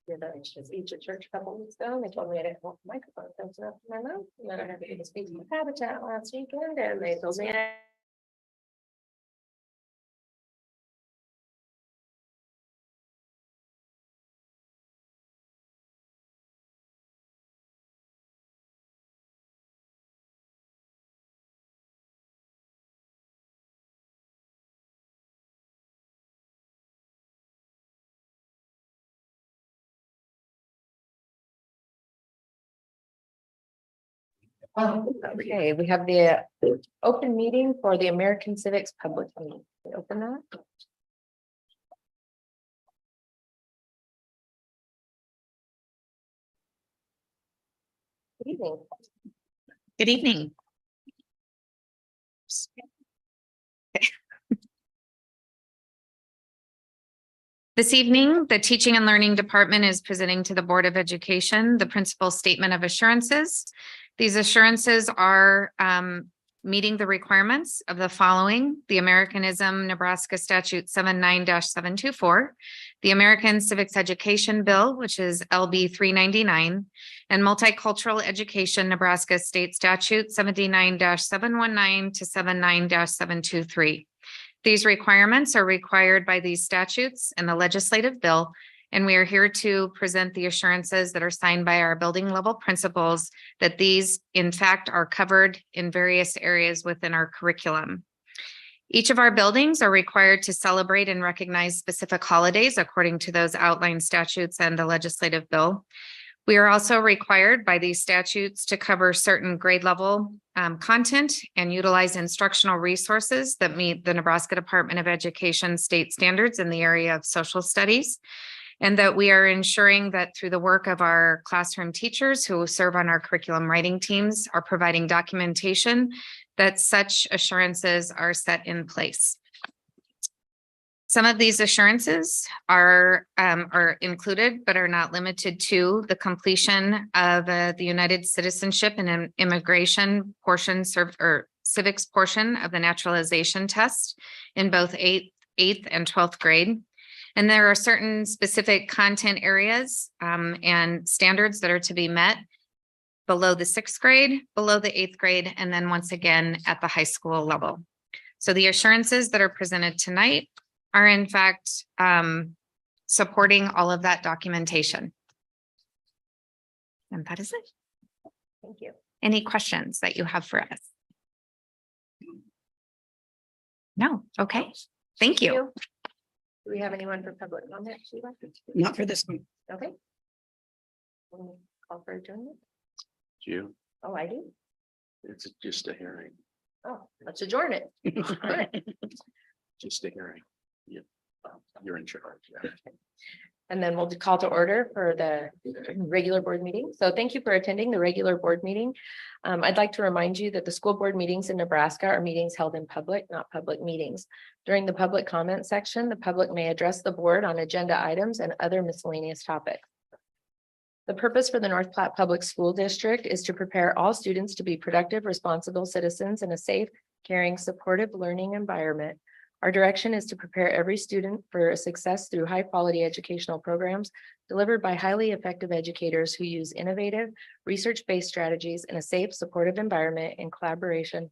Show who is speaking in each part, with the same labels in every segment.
Speaker 1: did a speech at church a couple weeks ago, and they told me I didn't want the microphone close enough to my mouth, and then I had to do the speech in Habitat last weekend, and they told me okay, we have the open meeting for the American Civics Public Meeting. We open that. Good evening.
Speaker 2: Good evening. This evening, the Teaching and Learning Department is presenting to the Board of Education the principal statement of assurances. These assurances are meeting the requirements of the following: the Americanism Nebraska Statute 79-724, the American Civics Education Bill, which is LB 399, and Multicultural Education Nebraska State Statute 79-719 to 79-723. These requirements are required by these statutes and the legislative bill, and we are here to present the assurances that are signed by our building level principals that these, in fact, are covered in various areas within our curriculum. Each of our buildings are required to celebrate and recognize specific holidays according to those outlined statutes and the legislative bill. We are also required by these statutes to cover certain grade level content and utilize instructional resources that meet the Nebraska Department of Education state standards in the area of social studies. And that we are ensuring that through the work of our classroom teachers who serve on our curriculum writing teams are providing documentation that such assurances are set in place. Some of these assurances are included, but are not limited to the completion of the United Citizenship and Immigration portion or civics portion of the naturalization test in both 8th and 12th grade. And there are certain specific content areas and standards that are to be met below the 6th grade, below the 8th grade, and then once again at the high school level. So the assurances that are presented tonight are in fact supporting all of that documentation. And that is it.
Speaker 1: Thank you.
Speaker 2: Any questions that you have for us? No. Okay. Thank you.
Speaker 1: Do we have anyone for public comment, Sheila?
Speaker 3: Not for this one.
Speaker 1: Okay. We'll call for adjournment.
Speaker 4: You,
Speaker 1: Oh, I do.
Speaker 4: it's just a hearing,
Speaker 1: Oh, let's adjourn it. All right.
Speaker 4: just a hearing. You're in charge. Yeah.
Speaker 1: And then we'll call to order for the regular board meeting. So thank you for attending the regular board meeting. I'd like to remind you that the school board meetings in Nebraska are meetings held in public, not public meetings. During the public comment section, the public may address the board on agenda items and other miscellaneous topics. The purpose for the North Platte Public School District is to prepare all students to be productive, responsible citizens in a safe, caring, supportive learning environment. Our direction is to prepare every student for success through high-quality educational programs delivered by highly effective educators who use innovative, research-based strategies in a safe, supportive environment in collaboration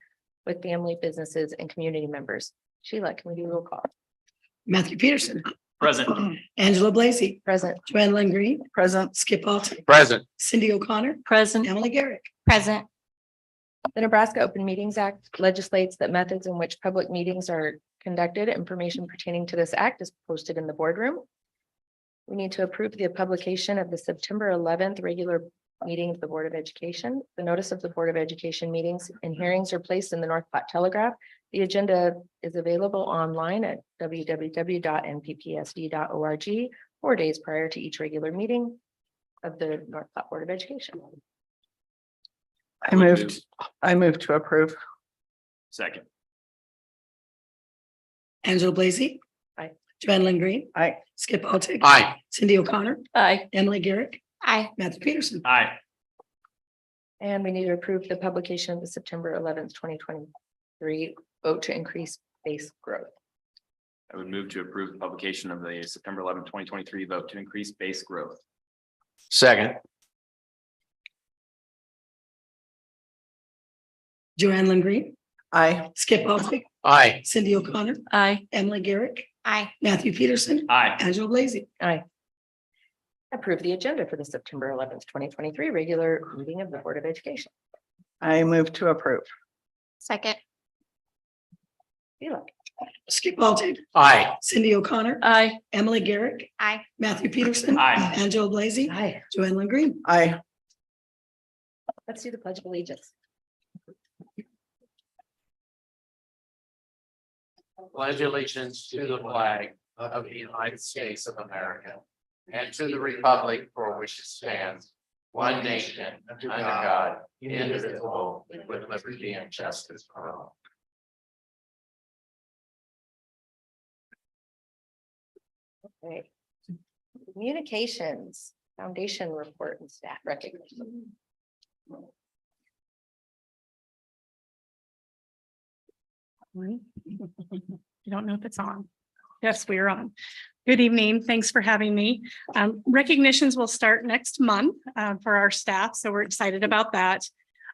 Speaker 1: with family, businesses, and community members. Sheila, can we do a roll call?
Speaker 3: Matthew Peterson.
Speaker 4: Present.
Speaker 3: Angela Blasey.
Speaker 1: Present.
Speaker 3: Joanne Lynn Green. Present. Skip Alter.
Speaker 4: Present.
Speaker 3: Cindy O'Connor.
Speaker 2: Present.
Speaker 3: Emily Garrick.
Speaker 2: Present.
Speaker 1: The Nebraska Open Meetings Act legislates that methods in which public meetings are conducted. Information pertaining to this act is posted in the boardroom. We need to approve the publication of the September 11th regular meeting of the Board of Education. The notice of the Board of Education meetings and hearings are placed in the North Platte Telegraph. The agenda is available online at www.nppsd.org 4 days prior to each regular meeting of the North Platte Board of Education.
Speaker 5: I moved to approve.
Speaker 4: Second.
Speaker 3: Angela Blasey.
Speaker 1: Aye.
Speaker 3: Joanne Lynn Green.
Speaker 5: Aye.
Speaker 3: Skip Alter.
Speaker 4: Aye.
Speaker 3: Cindy O'Connor.
Speaker 1: Aye.
Speaker 3: Emily Garrick.
Speaker 2: Aye.
Speaker 3: Matthew Peterson.
Speaker 4: Aye.
Speaker 1: And we need to approve the publication of the September 11th, 2023 vote to increase base growth.
Speaker 6: I would move to approve the publication of the September 11th, 2023 vote to increase base growth.
Speaker 4: Second.
Speaker 3: Joanne Lingreen,
Speaker 5: Aye.
Speaker 3: Skip Altig,
Speaker 4: Aye.
Speaker 3: Cindy O'Connor,
Speaker 5: Aye.
Speaker 3: Emily Garrick,
Speaker 2: Aye.
Speaker 3: Matthew Peterson,
Speaker 6: Aye.
Speaker 3: Angela Blaze.
Speaker 1: Aye. Approve the agenda for the September 11th, 2023 regular meeting of the Board of Education.
Speaker 5: I move to approve.
Speaker 2: Second.
Speaker 1: Sheila.
Speaker 3: Skip Altig,
Speaker 4: Aye.
Speaker 3: Cindy O'Connor,
Speaker 5: Aye.
Speaker 3: Emily Garrick,
Speaker 2: Aye.
Speaker 3: Matthew Peterson,
Speaker 6: Aye.
Speaker 3: Angela Blaze,
Speaker 1: Aye.
Speaker 3: Joanne Lingreen.
Speaker 5: Aye.
Speaker 1: Let's do the Pledge of Allegiance.
Speaker 4: Pledge allegiance to the flag of the United States of America and to the republic for which it stands, one nation, under God, indivisible, with liberty and justice for all.
Speaker 1: Okay. Communications, foundation report and staff recognition.
Speaker 7: I don't know if it's on. Yes, we are on. Good evening. Thanks for having me. Recognitions will start next month for our staff, so we're excited about that.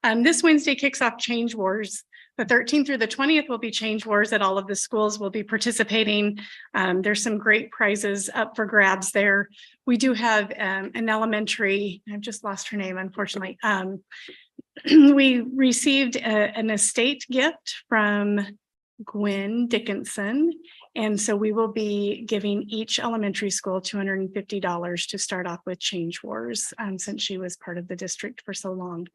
Speaker 7: This Wednesday kicks off Change Wars. The 13th through the 20th will be Change Wars at all of the schools. Will be participating. There's some great prizes up for grabs there. We do have an elementary, I've just lost her name, unfortunately. We received an estate gift from Gwen Dickinson. And so we will be giving each elementary school $250 to start off with Change Wars, since she was part of the district for so long.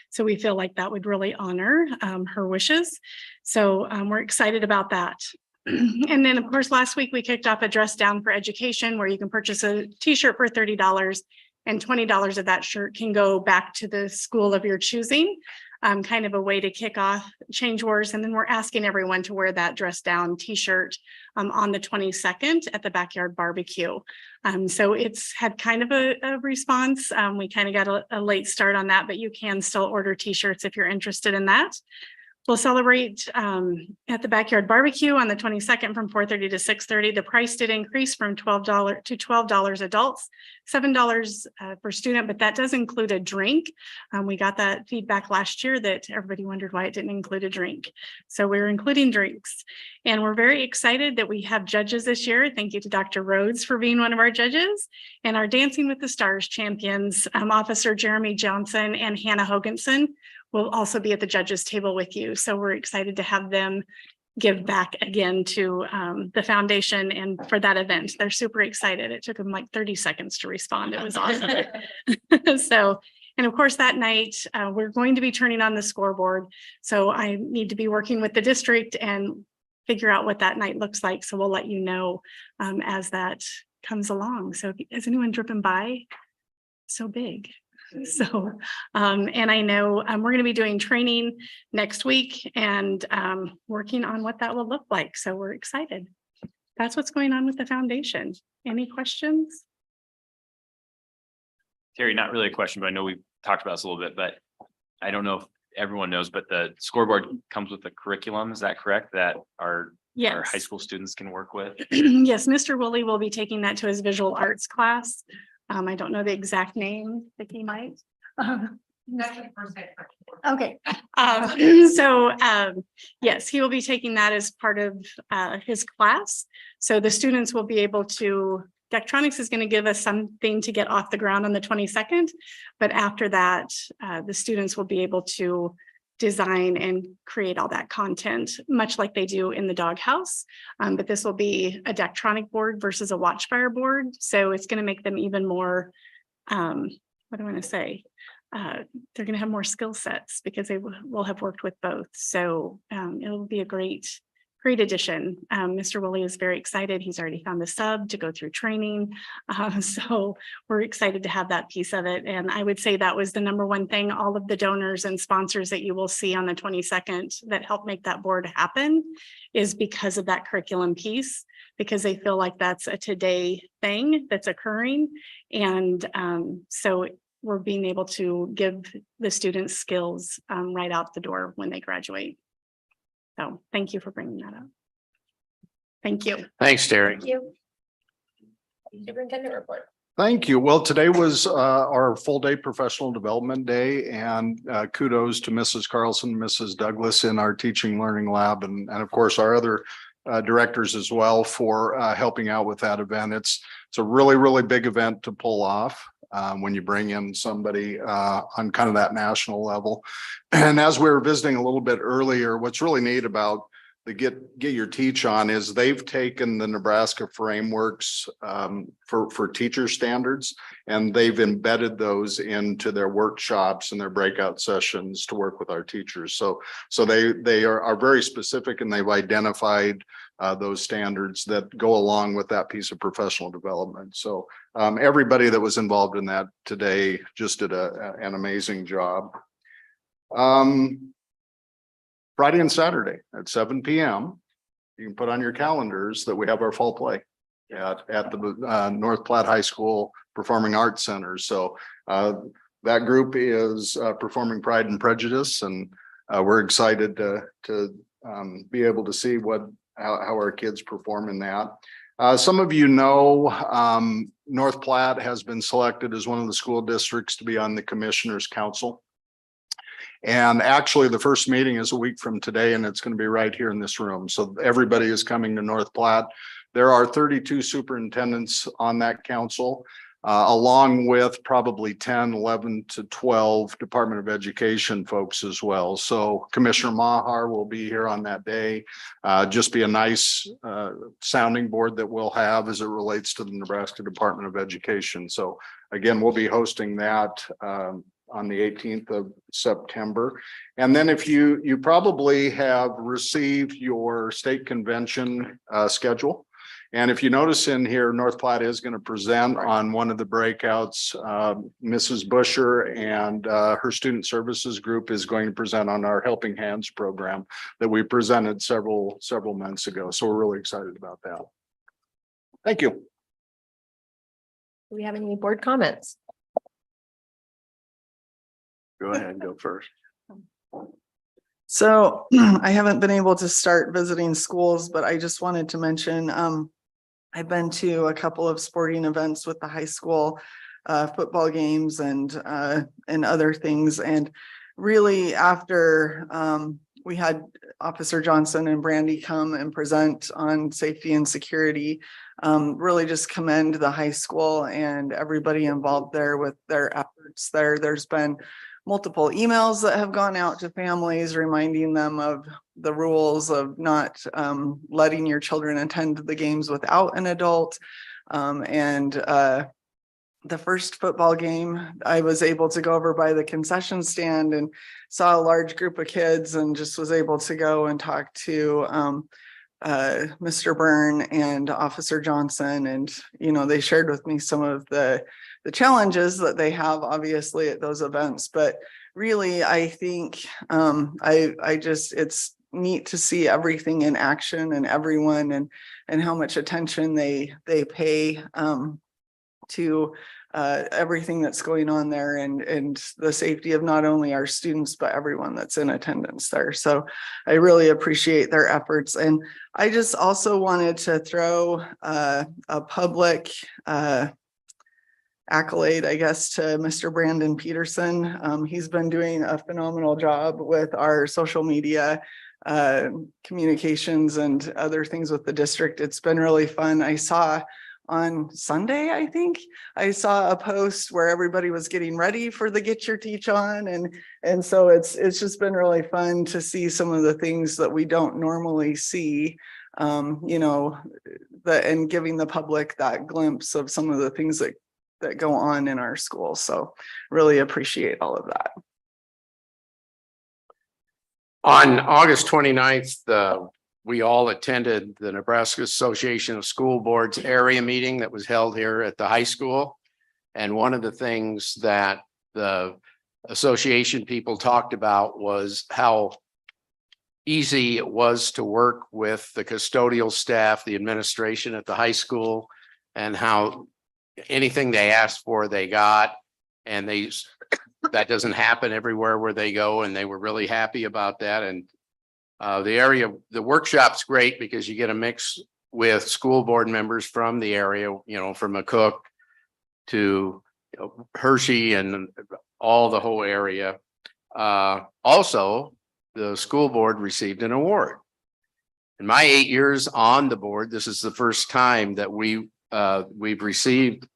Speaker 7: So we feel like that would really honor her wishes. So we're excited about that. And then, of course, last week we kicked off a Dress Down for Education, where you can purchase a t-shirt for $30 and $20 of that shirt can go back to the school of your choosing. Kind of a way to kick off Change Wars. And then we're asking everyone to wear that Dress Down t-shirt on the 22nd at the backyard barbecue. So it's had kind of a response. We kind of got a late start on that, but you can still order t-shirts if you're interested in that. We'll celebrate at the backyard barbecue on the 22nd from 4:30 to 6:30. The price did increase from $12 to $12 adults, $7 per student, but that does include a drink. We got that feedback last year that everybody wondered why it didn't include a drink. So we're including drinks. And we're very excited that we have judges this year. Thank you to Dr. Rhodes for being one of our judges, and our Dancing with the Stars champions, Officer Jeremy Johnson and Hannah Hoganson, will also be at the judges table with you. So we're excited to have them give back again to the foundation and for that event. They're super excited. It took them like 30 seconds to respond. It was awesome. So, and of course that night we're going to be turning on the scoreboard. So I need to be working with the district and figure out what that night looks like. So we'll let you know as that comes along. So is anyone driven by? So big. So, and I know we're going to be doing training next week and working on what that will look like. So we're excited. That's what's going on with the foundation. Any questions?
Speaker 6: Terry, not really a question, but I know we've talked about this a little bit, but I don't know if everyone knows, but the scoreboard comes with a curriculum. Is that correct? That our high school students can work with?
Speaker 7: Yes, Mr. Woolley will be taking that to his visual arts class. I don't know the exact name, that he might. Okay. Yes, he will be taking that as part of his class. So the students will be able to, Daktronics is going to give us something to get off the ground on the 22nd. But after that, the students will be able to design and create all that content, much like they do in the doghouse. But this will be a Daktronic board versus a Watchfire board. So it's going to make them even more, what do I want to say? They're going to have more skill sets because they will have worked with both. So it'll be a great addition. Mr. Woolley is very excited. He's already found the sub to go through training. So we're excited to have that piece of it. And I would say that was the number one thing. All of the donors and sponsors that you will see on the 22nd that help make that board happen is because of that curriculum piece, because they feel like that's a today thing that's occurring. And so we're being able to give the students skills right out the door when they graduate. So thank you for bringing that up. Thank you.
Speaker 4: Thanks, Terry.
Speaker 1: Thank you. Superintendent report.
Speaker 8: Thank you. Well, today was our full day professional development day, and kudos to Mrs. Carlson, Mrs. Douglas in our teaching learning lab, and of course our other directors as well for helping out with that event. It's a really big event to pull off when you bring in somebody on kind of that national level. And as we were visiting a little bit earlier, what's really neat about the Get Your Teach On is they've taken the Nebraska frameworks for teacher standards, and they've embedded those into their workshops and their breakout sessions to work with our teachers. So they are very specific, and they've identified those standards that go along with that piece of professional development. So everybody that was involved in that today just did an amazing job. Friday and Saturday at 7 p.m. You can put on your calendars that we have our fall play at the North Platte High School Performing Arts Center. So that group is performing Pride and Prejudice, and we're excited to be able to see how our kids perform in that. Some of you know North Platte has been selected as one of the school districts to be on the Commissioners Council. And actually, the first meeting is a week from today, and it's going to be right here in this room. So everybody is coming to North Platte. There are 32 superintendents on that council, along with probably 10, 11 to 12 Department of Education folks as well. So Commissioner Maher will be here on that day. Just be a nice sounding board that we'll have as it relates to the Nebraska Department of Education. So again, we'll be hosting that on the 18th of September. And then if you probably have received your state convention schedule. And if you notice in here, North Platte is going to present on one of the breakouts. Mrs. Busher and her student services group is going to present on our Helping Hands program that we presented several months ago. So we're really excited about that. Thank you.
Speaker 1: Do we have any board comments?
Speaker 8: Go ahead, go first.
Speaker 5: So I haven't been able to start visiting schools, but I just wanted to mention, I've been to a couple of sporting events with the high school, football games and other things. And really after we had Officer Johnson and Brandy come and present on safety and security, really just commend the high school and everybody involved there with their efforts there. There's been multiple emails that have gone out to families reminding them of the rules of not letting your children attend the games without an adult. The first football game, I was able to go over by the concession stand and saw a large group of kids and just was able to go and talk to Mr. Byrne and Officer Johnson. And, you know, they shared with me some of the challenges that they have obviously at those events. But really, I think it's neat to see everything in action and everyone and how much attention they pay to everything that's going on there and the safety of not only our students, but everyone that's in attendance there. So I really appreciate their efforts. And I just also wanted to throw a public accolade, I guess, to Mr. Brandon Peterson. He's been doing a phenomenal job with our social media communications and other things with the district. It's been really fun. I saw on Sunday, I think I saw a post where everybody was getting ready for the Get Your Teach On. And so it's just been really fun to see some of the things that we don't normally see, you know, and giving the public that glimpse of some of the things that go on in our school. So really appreciate all of that.
Speaker 4: On August 29th, we all attended the Nebraska Association of School Boards area meeting that was held here at the high school. And one of the things that the association people talked about was how easy it was to work with the custodial staff, the administration at the high school, and how anything they asked for, they got. And that doesn't happen everywhere where they go. And they were really happy about that. And the workshop's great because you get a mix with school board members from the area, from McCook to Hershey and all the whole area. Also, the school board received an award. In my 8 years on the board, this is the first time that we've received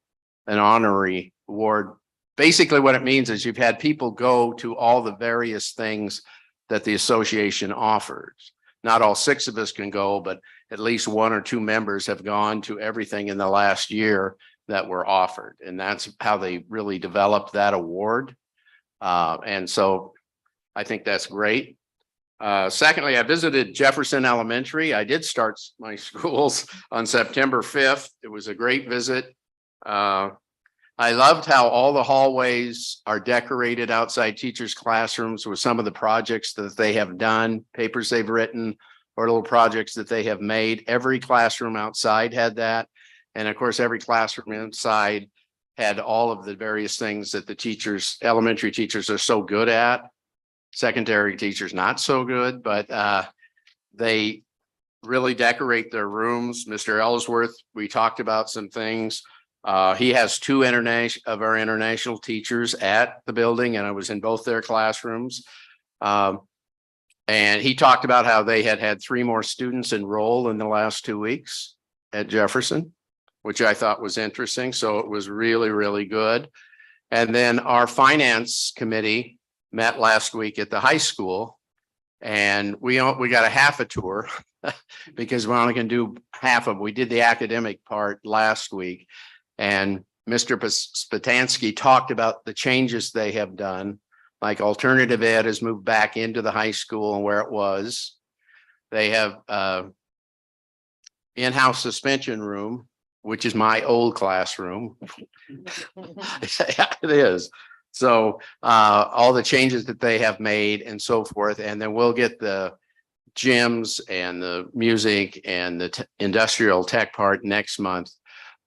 Speaker 4: an honorary award. Basically, what it means is you've had people go to all the various things that the association offers. Not all 6 of us can go, but at least 1 or 2 members have gone to everything in the last year that were offered. And that's how they really developed that award. And so I think that's great. Secondly, I visited Jefferson Elementary. I did start my schools on September 5th. It was a great visit. I loved how all the hallways are decorated outside teachers' classrooms with some of the projects that they have done, papers they've written, or little projects that they have made. Every classroom outside had that. And of course, every classroom inside had all of the various things that the teachers, elementary teachers, are so good at. Secondary teachers, not so good, but they really decorate their rooms. Mr. Ellsworth, we talked about some things. He has 2 of our international teachers at the building, and I was in both their classrooms. And he talked about how they had 3 more students enroll in the last 2 weeks at Jefferson, which I thought was interesting. So it was really, really good. And then our finance committee met last week at the high school, and we got a half a tour because we're only going to do half of it. We did the academic part last week, and Mr. Spatansky talked about the changes they have done, like alternative ed has moved back into the high school and where it was. They have in-house suspension room, which is my old classroom. It is. So all the changes that they have made and so forth, and then we'll get the gyms and the music and the industrial tech part next month.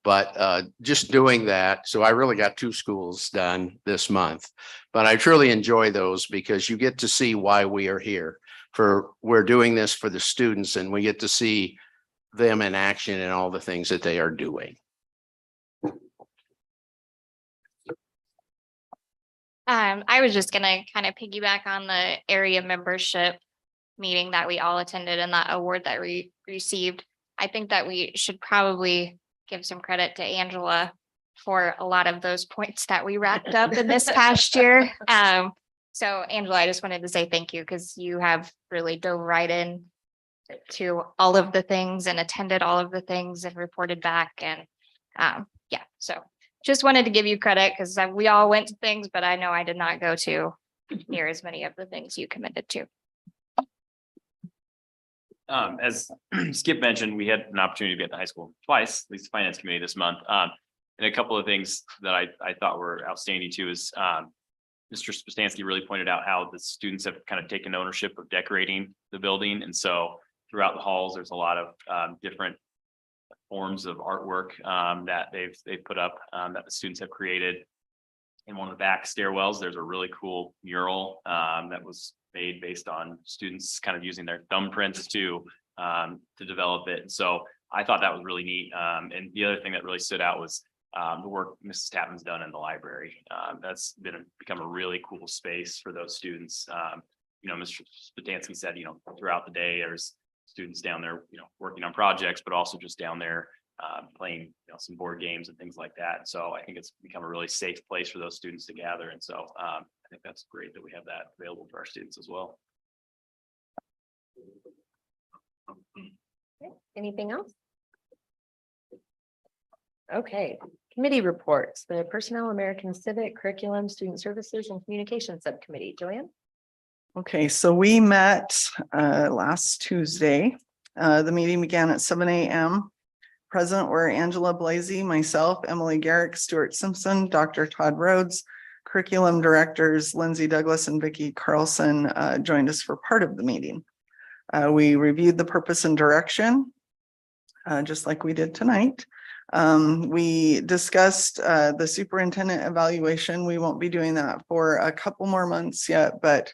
Speaker 4: But just doing that, so I really got 2 schools done this month. But I truly enjoy those because you get to see why we are here. We're doing this for the students, and we get to see them in action and all the things that they are doing.
Speaker 9: I was just gonna kind of piggyback on the area membership meeting that we all attended and that award that we received. I think that we should probably give some credit to Angela for a lot of those points that we wrapped up in this past year. So Angela, I just wanted to say thank you because you have really dove right in to all of the things and attended all of the things and reported back. And yeah, so just wanted to give you credit because we all went to things, but I know I did not go to near as many of the things you committed to.
Speaker 6: As Skip mentioned, we had an opportunity to be at the high school twice, at least the finance committee this month. And a couple of things that I thought were outstanding too is Mr. Spastansky really pointed out how the students have kind of taken ownership of decorating the building. And so throughout the halls, there's a lot of different forms of artwork that they've put up that the students have created. In one of the back stairwells, there's a really cool mural that was made based on students kind of using their thumbprints to develop it. And so I thought that was really neat. And the other thing that really stood out was the work Mrs. Tapman's done in the library. That's become a really cool space for those students. Mr. Spatansky said, throughout the day, there's students down there, working on projects, but also just down there playing, some board games and things like that. So I think it's become a really safe place for those students to gather. And so I think that's great that we have that available for our students as well.
Speaker 1: Okay. Anything else? Okay, committee reports, the Personnel, American Civic, Curriculum, Student Services, and Communication Subcommittee. Joanne?
Speaker 5: Okay, so we met last Tuesday. The meeting began at 7 a.m. Present were Angela Blasey, myself, Emily Garrick, Stuart Simpson, Dr. Todd Rhodes, curriculum directors Lindsay Douglas and Vicki Carlson joined us for part of the meeting. We reviewed the purpose and direction, just like we did tonight. We discussed the superintendent evaluation. We won't be doing that for a couple more months yet, but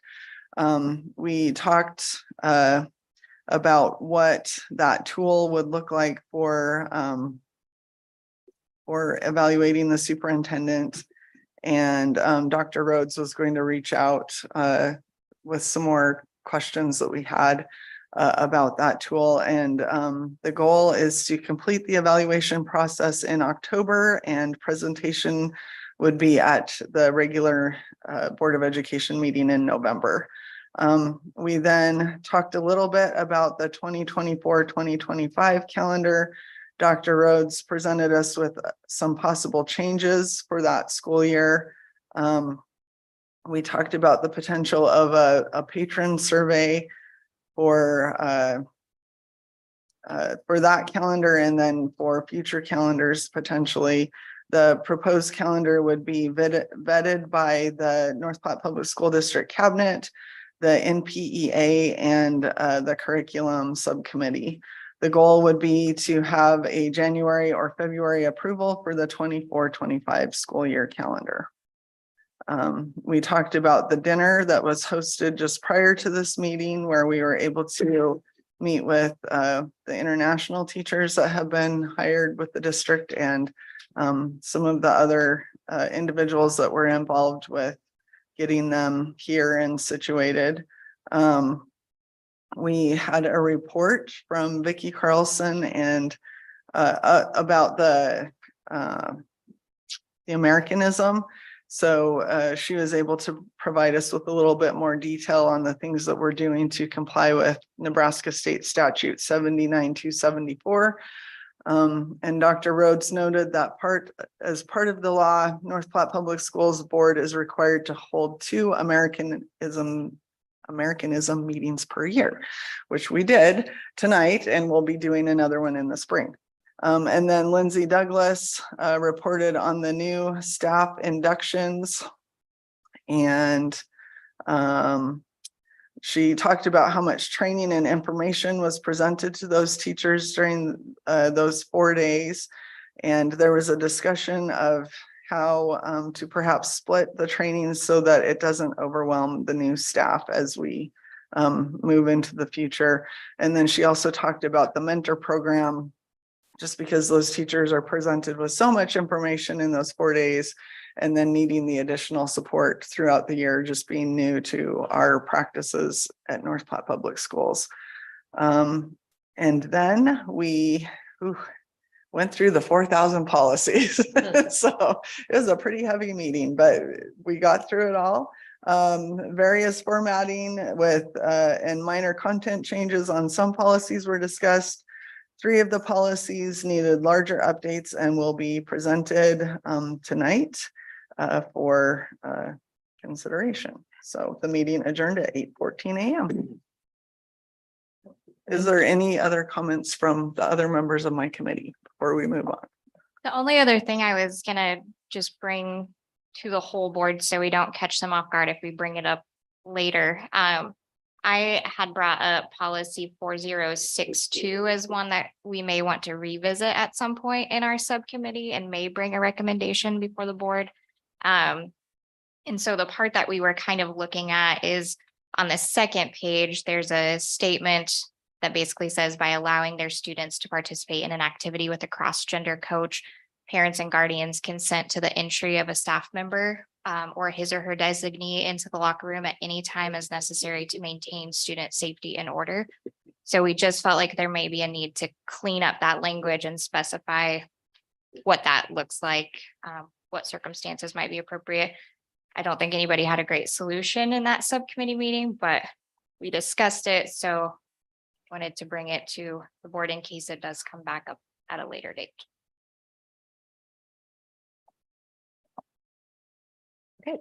Speaker 5: we talked about what that tool would look like for evaluating the superintendent. And Dr. Rhodes was going to reach out with some more questions that we had about that tool. And the goal is to complete the evaluation process in October, and presentation would be at the regular Board of Education meeting in November. We then talked a little bit about the 2024-2025 calendar. Dr. Rhodes presented us with some possible changes for that school year. We talked about the potential of a patron survey for that calendar, and then for future calendars, potentially. The proposed calendar would be vetted by the North Platte Public School District Cabinet, the NPEA, and the curriculum subcommittee. The goal would be to have a January or February approval for the 24-25 school year calendar. We talked about the dinner that was hosted just prior to this meeting, where we were able to meet with the international teachers that have been hired with the district, and some of the other individuals that were involved with getting them here and situated. We had a report from Vicki Carlson and about the Americanism. So she was able to provide us with a little bit more detail on the things that we're doing to comply with Nebraska State Statute 79274. And Dr. Rhodes noted that as part of the law, North Platte Public Schools Board is required to hold 2 Americanism meetings per year, which we did tonight, and we'll be doing another one in the spring. And then Lindsay Douglas reported on the new staff inductions, and she talked about how much training and information was presented to those teachers during those 4 days. And there was a discussion of how to perhaps split the training so that it doesn't overwhelm the new staff as we move into the future. And then she also talked about the mentor program, just because those teachers are presented with so much information in those 4 days, and then needing the additional support throughout the year, just being new to our practices at North Platte Public Schools. And then we went through the 4,000 policies. So it was a pretty heavy meeting, but we got through it all. Various formatting with and minor content changes on some policies were discussed. 3 of the policies needed larger updates and will be presented tonight for consideration. So the meeting adjourned at 8:14 a.m. Is there any other comments from the other members of my committee before we move on?
Speaker 9: The only other thing I was gonna just bring to the whole board, so we don't catch them off guard if we bring it up later. I had brought up policy 4062 as one that we may want to revisit at some point in our subcommittee, and may bring a recommendation before the board. And so the part that we were kind of looking at is on the second page, there's a statement that basically says, by allowing their students to participate in an activity with a cross-gender coach, parents and guardians consent to the entry of a staff member or his or her designee into the locker room at any time as necessary to maintain student safety and order. So we just felt like there may be a need to clean up that language and specify what that looks like, what circumstances might be appropriate. I don't think anybody had a great solution in that subcommittee meeting, but we discussed it. So wanted to bring it to the board in case it does come back up at a later date.
Speaker 1: Okay.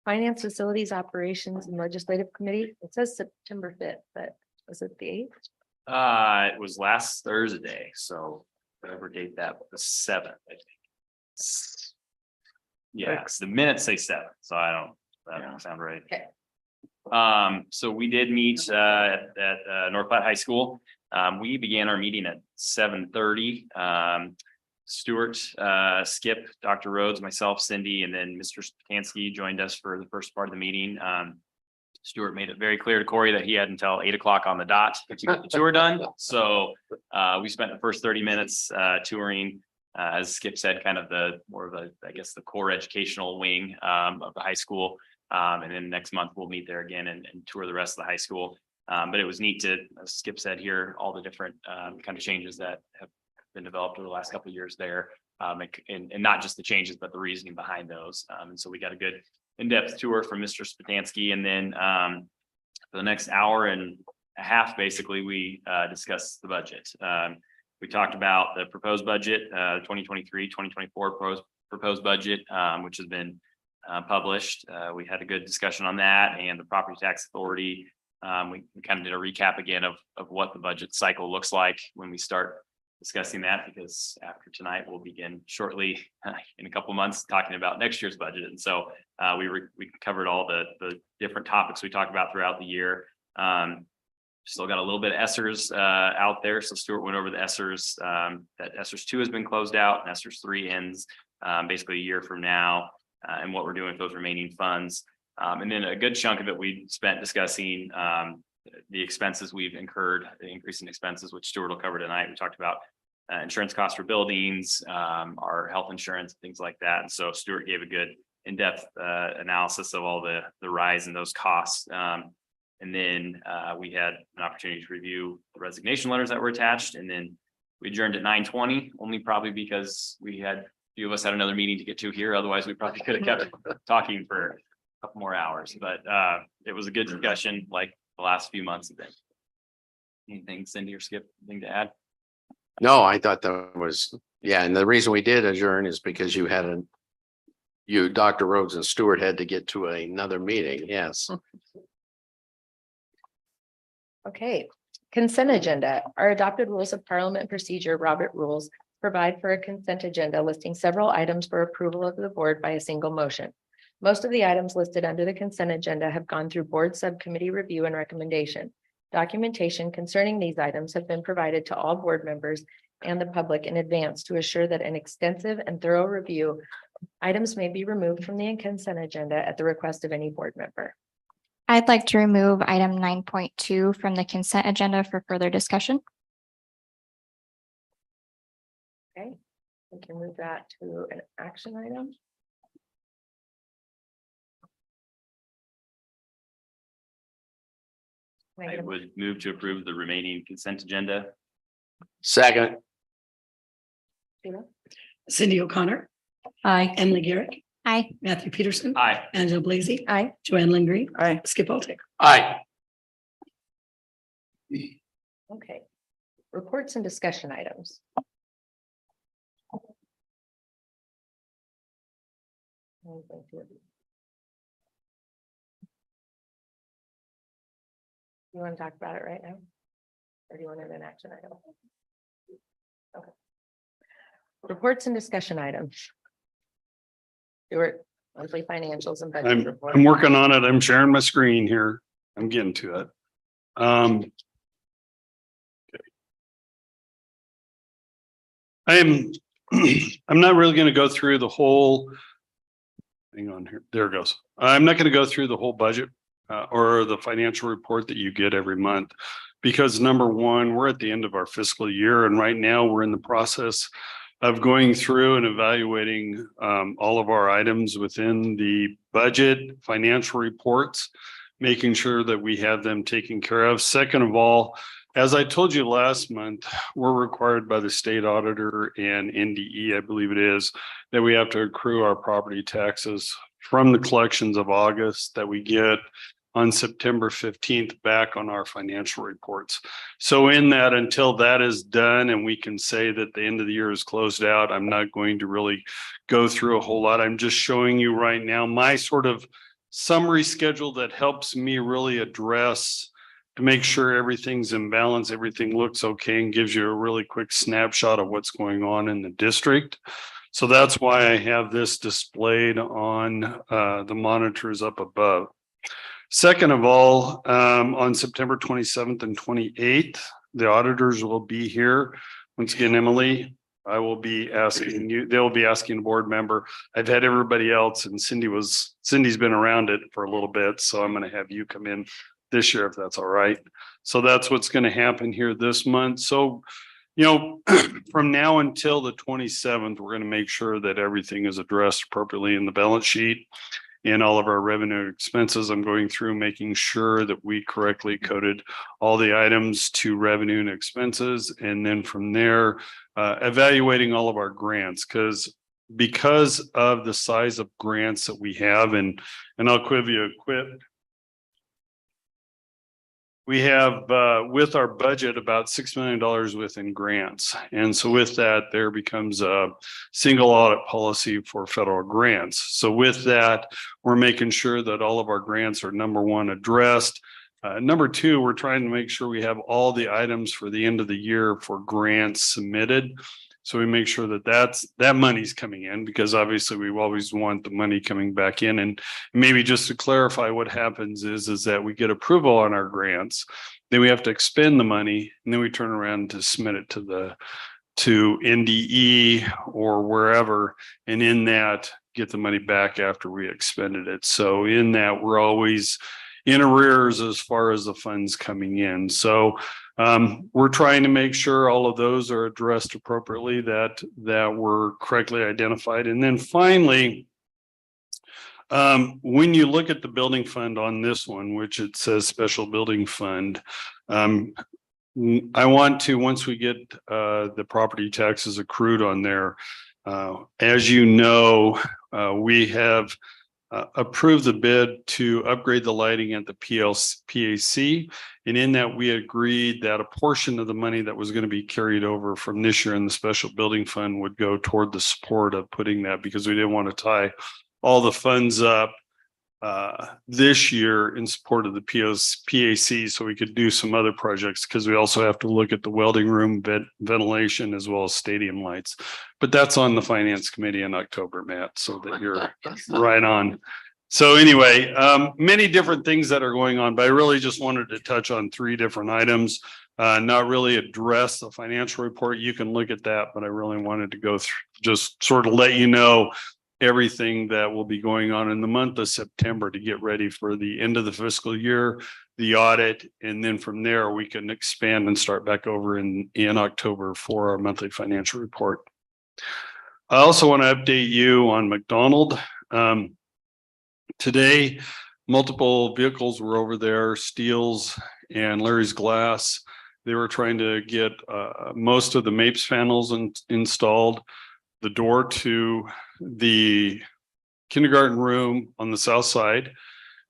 Speaker 1: Finance, Facilities, Operations, and Legislative Committee. It says September 5th, but was it the 8th?
Speaker 6: It was last Thursday, so whatever date that was, 7th, I think. Yeah, the minutes say 7th, so that don't sound right.
Speaker 1: Okay.
Speaker 6: So we did meet at North Platte High School. We began our meeting at 7:30. Stuart, Skip, Dr. Rhodes, myself, Cindy, and then Mr. Spatansky joined us for the first part of the meeting. Stuart made it very clear to Corey that he had until 8 o'clock on the dot to get the tour done. So we spent the first 30 minutes touring, as Skip said, kind of the more of a, I guess, the core educational wing of the high school. And then next month we'll meet there again and tour the rest of the high school. But it was neat to, as Skip said here, all the different kind of changes that have been developed over the last couple of years there. And not just the changes, but the reasoning behind those. And so we got a good in-depth tour from Mr. Spatansky. And then for the next hour and a half, basically, we discussed the budget. We talked about the proposed budget, 2023-2024 proposed budget, which has been published. We had a good discussion on that and the property tax authority. We kind of did a recap again of what the budget cycle looks like when we start discussing that, because after tonight we'll begin shortly in a couple of months talking about next year's budget. And so we covered all the different topics we talked about throughout the year. Still got a little bit of ESSERS out there. So Stuart went over the ESSERS, that ESSERS 2 has been closed out and ESSERS 3 ends basically a year from now, and what we're doing with those remaining funds. And then a good chunk of it we spent discussing the expenses we've incurred, the increase in expenses, which Stuart will cover tonight. We talked about insurance costs for buildings, our health insurance, things like that. And so Stuart gave a good in-depth analysis of all the rise in those costs. And then we had an opportunity to review the resignation letters that were attached. And then we adjourned at 9:20, only probably because a few of us had another meeting to get to here. Otherwise, we probably could have kept talking for a couple more hours. But it was a good discussion, like the last few months have been. Anything, Cindy or Skip, anything to add?
Speaker 4: No, I thought that was, yeah, and the reason we did adjourn is because Dr. Rhodes and Stewart had to get to another meeting, yes.
Speaker 1: Okay, consent agenda. Our adopted rules of parliament procedure, Robert rules, provide for a consent agenda listing several items for approval of the board by a single motion. Most of the items listed under the consent agenda have gone through board subcommittee review and recommendation. Documentation concerning these items have been provided to all board members and the public in advance to assure that an extensive and thorough review items may be removed from the consent agenda at the request of any board member.
Speaker 9: I'd like to remove item 9.2 from the consent agenda for further discussion.
Speaker 1: Okay, we can move that to an action item.
Speaker 6: I would move to approve the remaining consent agenda.
Speaker 4: Second.
Speaker 3: Cindy O'Connor,
Speaker 7: Aye.
Speaker 3: Emily Garrick,
Speaker 9: Aye.
Speaker 3: Matthew Peterson,
Speaker 6: Aye.
Speaker 3: Angela Blazy,
Speaker 1: Aye.
Speaker 3: Joanne Lingreen,
Speaker 5: Aye.
Speaker 3: Skip Altic.
Speaker 4: Aye.
Speaker 1: Okay. Reports and discussion items. You want to talk about it right now? Or do you want an action item? Okay. Reports and discussion items. Stuart, monthly financials and budget report.
Speaker 10: I'm working on it. I'm sharing my screen here. I'm getting to it. Okay. I'm not really going to go through the whole. Hang on here. There it goes. I'm not going to go through the whole budget or the financial report that you get every month, because number one, we're at the end of our fiscal year, and right now we're in the process of going through and evaluating all of our items within the budget financial reports, making sure that we have them taken care of. Second of all, as I told you last month, we're required by the state auditor and NDE, I believe it is, that we have to accrue our property taxes from the collections of August that we get on September 15th back on our financial reports. So in that, until that is done and we can say that the end of the year is closed out, I'm not going to really go through a whole lot. I'm just showing you right now my sort of summary schedule that helps me really address to make sure everything's in balance, everything looks okay, and gives you a really quick snapshot of what's going on in the district. So that's why I have this displayed on the monitors up above. Second of all, on September 27th and 28th, the auditors will be here. Once again, Emily, I will be asking you, they'll be asking a board member. I've had everybody else and Cindy's been around it for a little bit, so I'm gonna have you come in this year if that's all right. So that's what's gonna happen here this month. So, you know, from now until the 27th, we're gonna make sure that everything is addressed appropriately in the balance sheet. And all of our revenue expenses, I'm going through making sure that we correctly coded all the items to revenue and expenses. And then from there, evaluating all of our grants, because of the size of grants that we have, and I'll give you a quick. We have with our budget about $6 million within grants. And so with that, there becomes a single audit policy for federal grants. So with that, we're making sure that all of our grants are, number one, addressed. Number two, we're trying to make sure we have all the items for the end of the year for grants submitted. So we make sure that that money's coming in, because obviously we always want the money coming back in. And maybe just to clarify, what happens is that we get approval on our grants, then we have to expend the money, and then we turn around to submit it to NDE or wherever, and in that get the money back after we expended it. So in that, we're always in arrears as far as the funds coming in. So we're trying to make sure all of those are addressed appropriately, that were correctly identified. And then finally, when you look at the building fund on this one, which it says special building fund, I want to, once we get the property taxes accrued on there, as you know, we have approved the bid to upgrade the lighting at the PAC. And in that, we agreed that a portion of the money that was going to be carried over from this year in the special building fund would go toward the support of putting that, because we didn't want to tie all the funds up this year in support of the PAC, so we could do some other projects, because we also have to look at the welding room ventilation as well as stadium lights. But that's on the finance committee in October, Matt, so that you're right on. So anyway, many different things that are going on, but I really just wanted to touch on 3 different items, not really address the financial report. You can look at that, but I really wanted to go through, just sort of let you know everything that will be going on in the month of September to get ready for the end of the fiscal year, the audit, and then from there we can expand and start back over in October for our monthly financial report. I also want to update you on McDonald. Today, multiple vehicles were over there, Steele's and Larry's Glass. They were trying to get most of the MAPES panels installed. The door to the kindergarten room on the south side,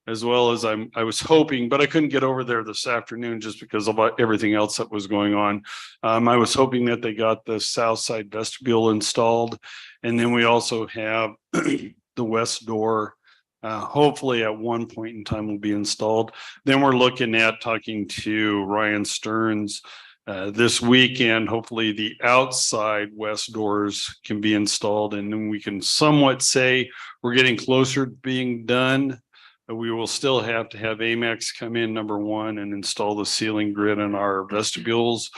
Speaker 10: as well as I was hoping, but I couldn't get over there this afternoon just because of everything else that was going on. I was hoping that they got the south side vestibule installed. And then we also have the west door, hopefully at one point in time will be installed. Then we're looking at talking to Ryan Stearns this weekend. Hopefully the outside west doors can be installed, and then we can somewhat say we're getting closer to being done. But we will still have to have Amex come in, number one, and install the ceiling grid in our vestibules.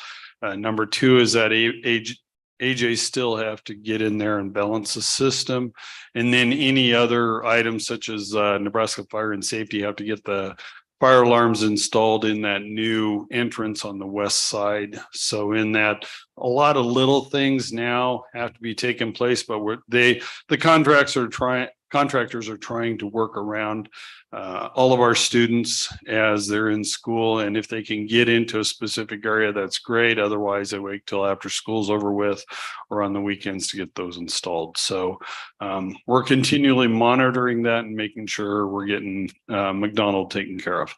Speaker 10: Number two is that AJ still have to get in there and balance the system. And then any other items such as Nebraska Fire and Safety have to get the fire alarms installed in that new entrance on the west side. So in that, a lot of little things now have to be taking place, but the contractors are trying to work around all of our students as they're in school. And if they can get into a specific area, that's great. Otherwise, they wait till after school's over with or on the weekends to get those installed. So we're continually monitoring that and making sure we're getting McDonald taken care of.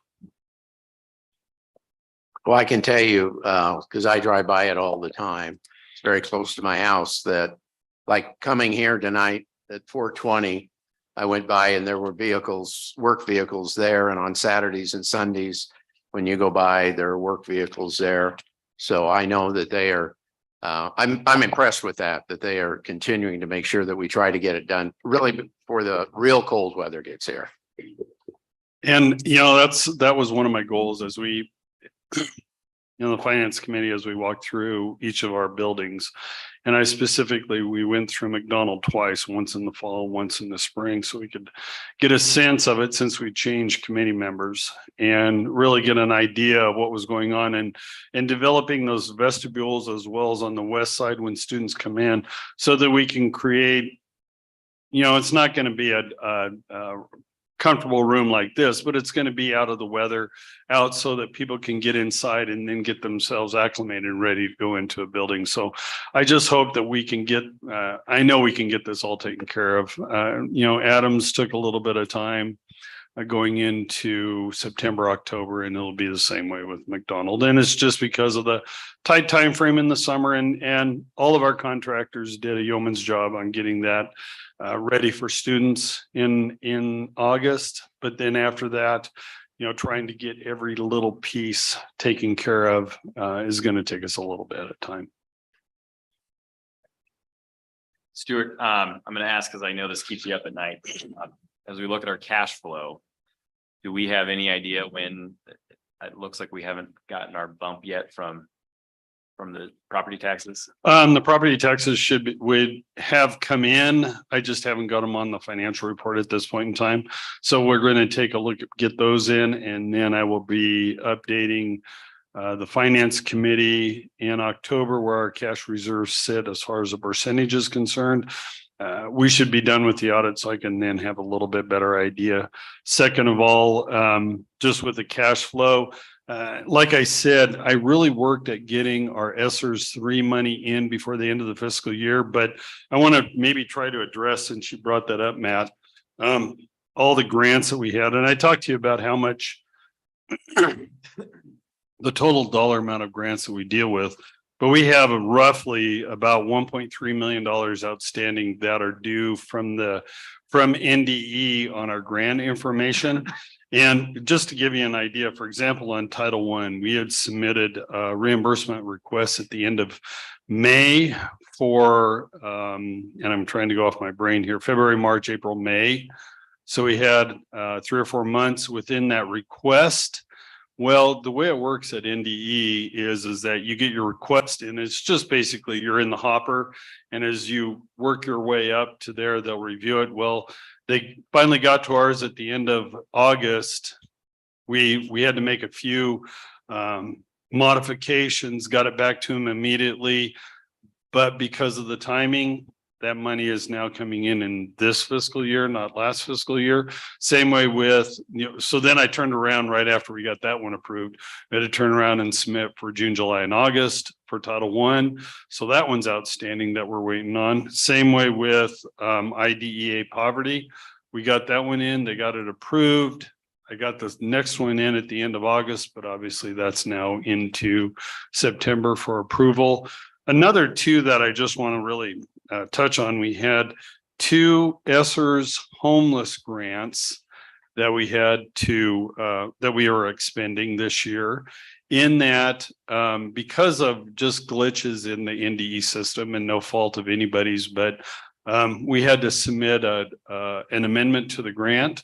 Speaker 4: Well, I can tell you, because I drive by it all the time, it's very close to my house, that like coming here tonight at 4:20, I went by and there were vehicles, work vehicles there. And on Saturdays and Sundays, when you go by, there are work vehicles there. So I know that they are, I'm impressed with that they are continuing to make sure that we try to get it done really before the real cold weather gets here.
Speaker 10: And, you know, that was one of my goals as we, the finance committee, as we walk through each of our buildings, And we went through McDonald twice, once in the fall, once in the spring, so we could get a sense of it since we changed committee members and really get an idea of what was going on and developing those vestibules as well as on the west side when students come in so that we can create, it's not going to be a comfortable room like this, but it's going to be out of the weather out so that people can get inside and then get themselves acclimated and ready to go into a building. So I just hope that we can get, I know we can get this all taken care of. Adams took a little bit of time going into September, October, and it'll be the same way with McDonald. And it's just because of the tight time frame in the summer, and all of our contractors did a yeoman's job on getting that ready for students in August. But then after that, trying to get every little piece taken care of is going to take us a little bit of time.
Speaker 6: Stuart, I'm going to ask because I know this keeps you up at night. As we look at our cash flow, do we have any idea when it looks like we haven't gotten our bump yet from the property taxes?
Speaker 10: The property taxes would have come in. I just haven't got them on the financial report at this point in time. So we're going to take a look at get those in, and then I will be updating the finance committee in October where our cash reserves sit as far as the percentage is concerned. We should be done with the audit so I can then have a little bit better idea. Second of all, just with the cash flow, like I said, I really worked at getting our ESSERS 3 money in before the end of the fiscal year, but I want to maybe try to address, since you brought that up, Matt, all the grants that we had. And I talked to you about how much the total dollar amount of grants that we deal with, but we have roughly about $1.3 million outstanding that are due from NDE on our grant information. And just to give you an idea, for example, on Title I, we had submitted a reimbursement request at the end of May for, and I'm trying to go off my brain here, February, March, April, May. So we had 3 or 4 months within that request. Well, the way it works at NDE is that you get your request and it's just basically you're in the hopper. And as you work your way up to there, they'll review it. Well, they finally got to ours at the end of August. We had to make a few modifications, got it back to them immediately. But because of the timing, that money is now coming in this fiscal year, not last fiscal year. Same way with, so then I turned around right after we got that one approved. I had to turn around and submit for June, July, and August for Title I. So that one's outstanding that we're waiting on. Same way with IDEA poverty. We got that one in, they got it approved. I got the next one in at the end of August, but obviously that's now into September for approval. Another two that I just want to really touch on, we had 2 ESSERS homeless grants that we had to that we were expending this year. In that, because of just glitches in the NDE system and no fault of anybody's, but we had to submit an amendment to the grant.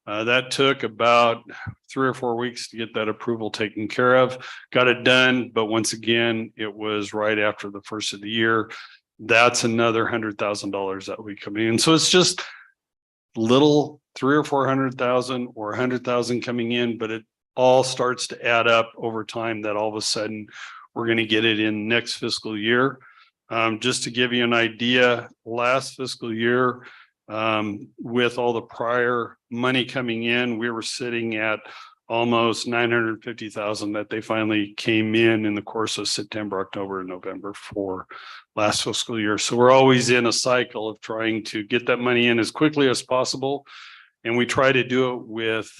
Speaker 10: That took about 3 or 4 weeks to get that approval taken care of. Got it done, but once again, it was right after the first of the year. That's another $100,000 that we come in. So it's just little 300,000 or 400,000 or 100,000 coming in, but it all starts to add up over time that all of a sudden we're going to get it in next fiscal year. Just to give you an idea, last fiscal year, with all the prior money coming in, we were sitting at almost 950,000 that they finally came in the course of September, October, and November for last fiscal year. So we're always in a cycle of trying to get that money in as quickly as possible. And we try to do it with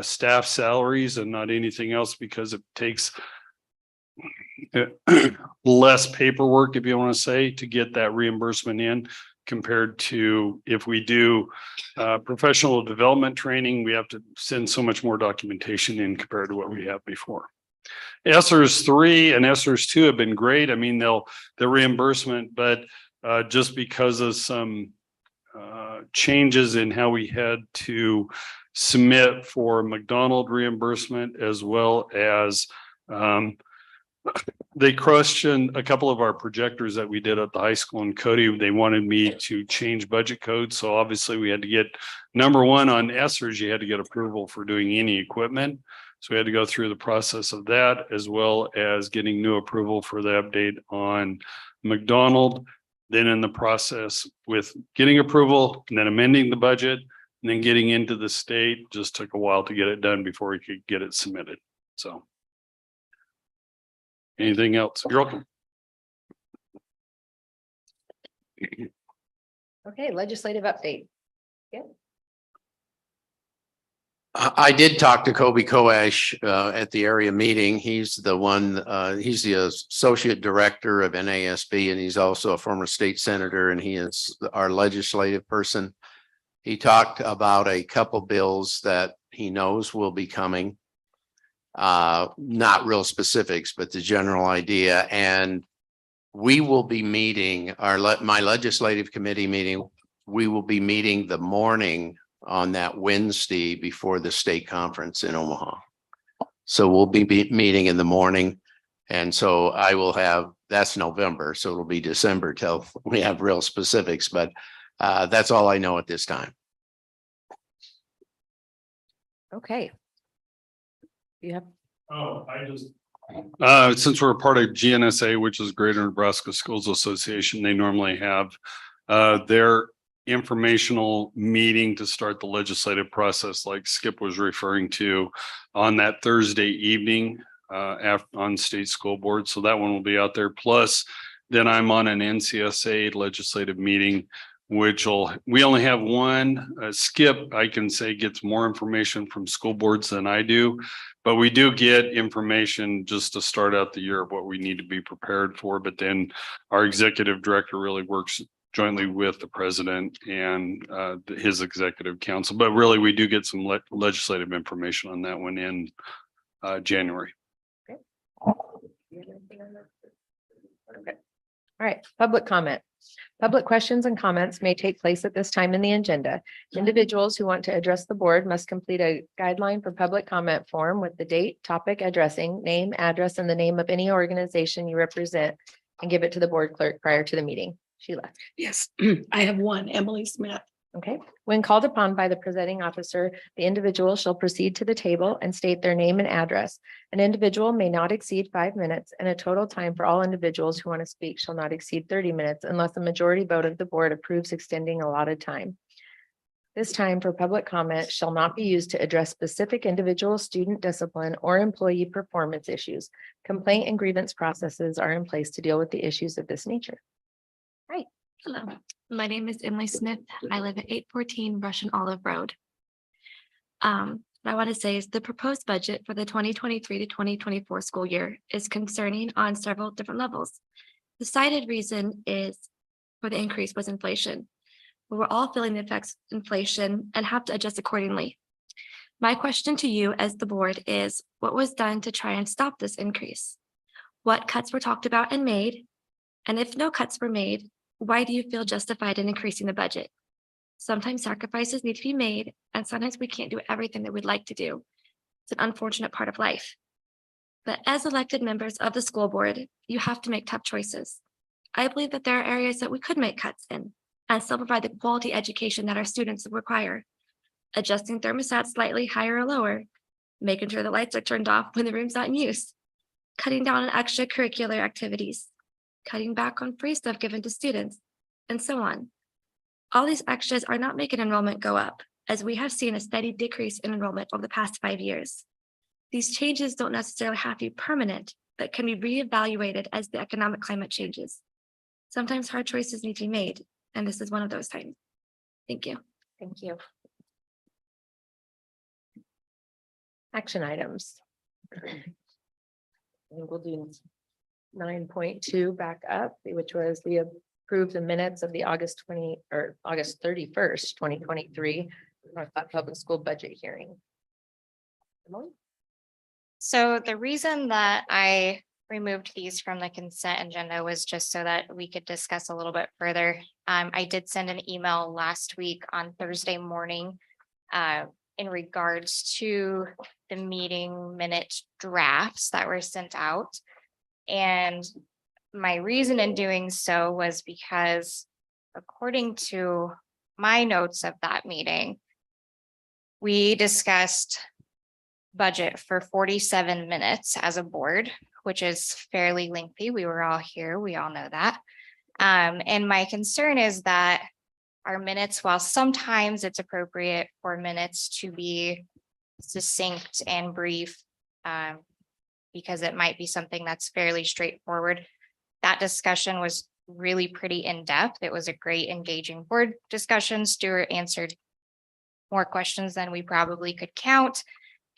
Speaker 10: staff salaries and not anything else because it takes less paperwork, if you want to say, to get that reimbursement in compared to if we do professional development training, we have to send so much more documentation in compared to what we have before. ESSERS 3 and ESSERS 2 have been great. I mean, the reimbursement, but just because of some changes in how we had to submit for McDonald reimbursement as well as they questioned a couple of our projectors that we did at the high school in Cody. They wanted me to change budget codes. So obviously we had to get, number one, on ESSERS, you had to get approval for doing any equipment. So we had to go through the process of that, as well as getting new approval for the update on McDonald. Then in the process with getting approval and then amending the budget and then getting into the state, just took a while to get it done before we could get it submitted. So. Anything else? You're welcome.
Speaker 1: Okay, legislative update.
Speaker 4: I did talk to Kobe Koash at the area meeting. He's the one, he's the associate director of NASB, and he's also a former state senator, and he is our legislative person. He talked about a couple bills that he knows will be coming. Not real specifics, but the general idea. And we will be meeting my legislative committee meeting. We will be meeting the morning on that Wednesday before the state conference in Omaha. So we'll be meeting in the morning. And so I will have, that's November. So it'll be December till we have real specifics, but that's all I know at this time.
Speaker 1: Okay. You have,
Speaker 10: Oh, since we're a part of GNSA, which is Greater Nebraska Schools Association, they normally have their informational meeting to start the legislative process, like Skip was referring to, on that Thursday evening on state school board. So that one will be out there. Plus, then I'm on an NCSA legislative meeting, we only have one. Skip, I can say, gets more information from school boards than I do, but we do get information just to start out the year of what we need to be prepared for. But then our executive director really works jointly with the president and his executive council. But really, we do get some legislative information on that one in January.
Speaker 1: okay. All right, public comment. Public questions and comments may take place at this time in the agenda. Individuals who want to address the board must complete a guideline for public comment form with the date, topic, addressing, name, address, and the name of any organization you represent, and give it to the board clerk prior to the meeting. Sheila.
Speaker 3: Yes, I have one, Emily Smith.
Speaker 1: Okay, when called upon by the presiding officer, the individual shall proceed to the table and state their name and address. An individual may not exceed 5 minutes, and a total time for all individuals who want to speak shall not exceed 30 minutes unless a majority vote of the board approves extending allotted time. This time for public comment shall not be used to address specific individual student discipline or employee performance issues. Complaint and grievance processes are in place to deal with the issues of this nature. Right.
Speaker 11: Hello, my name is Emily Smith. I live at 814 Russian Olive Road. What I want to say is the proposed budget for the 2023 to 2024 school year is concerning on several different levels. The cited reason is for the increase was inflation. We're all feeling the effects of inflation and have to adjust accordingly. My question to you as the board is, what was done to try and stop this increase? What cuts were talked about and made? And if no cuts were made, why do you feel justified in increasing the budget? Sometimes sacrifices need to be made, and sometimes we can't do everything that we'd like to do. It's an unfortunate part of life. But as elected members of the school board, you have to make tough choices. I believe that there are areas that we could make cuts in and still provide the quality education that our students require. Adjusting thermostats slightly higher or lower, making sure the lights are turned off when the room's not in use, cutting down on extracurricular activities, cutting back on free stuff given to students, and so on. All these extras are not making enrollment go up, as we have seen a steady decrease in enrollment over the past 5 years. These changes don't necessarily have to be permanent, but can be reevaluated as the economic climate changes. Sometimes hard choices need to be made, and this is one of those times. Thank you.
Speaker 1: Thank you. Action items. I think we'll do 9.2 back up, which was the approve the minutes of the August 31st, 2023 public school budget hearing. Emily?
Speaker 9: So the reason that I removed these from the consent agenda was just so that we could discuss a little bit further. I did send an email last week on Thursday morning in regards to the meeting minute drafts that were sent out. And my reason in doing so was because according to my notes of that meeting, we discussed budget for 47 minutes as a board, which is fairly lengthy. We were all here. We all know that. And my concern is that our minutes, while sometimes it's appropriate for minutes to be succinct and brief, because it might be something that's fairly straightforward. That discussion was really pretty in-depth. It was a great engaging board discussion. Stuart answered more questions than we probably could count.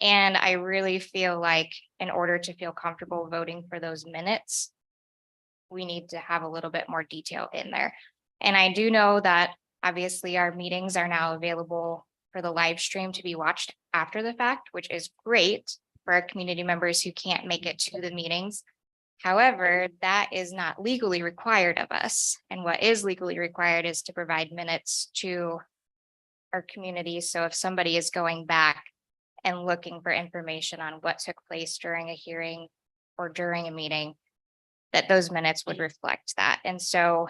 Speaker 9: And I really feel like in order to feel comfortable voting for those minutes, we need to have a little bit more detail in there. And I do know that obviously our meetings are now available for the live stream to be watched after the fact, which is great for our community members who can't make it to the meetings. However, that is not legally required of us. And what is legally required is to provide minutes to our community. So if somebody is going back and looking for information on what took place during a hearing or during a meeting, that those minutes would reflect that. And so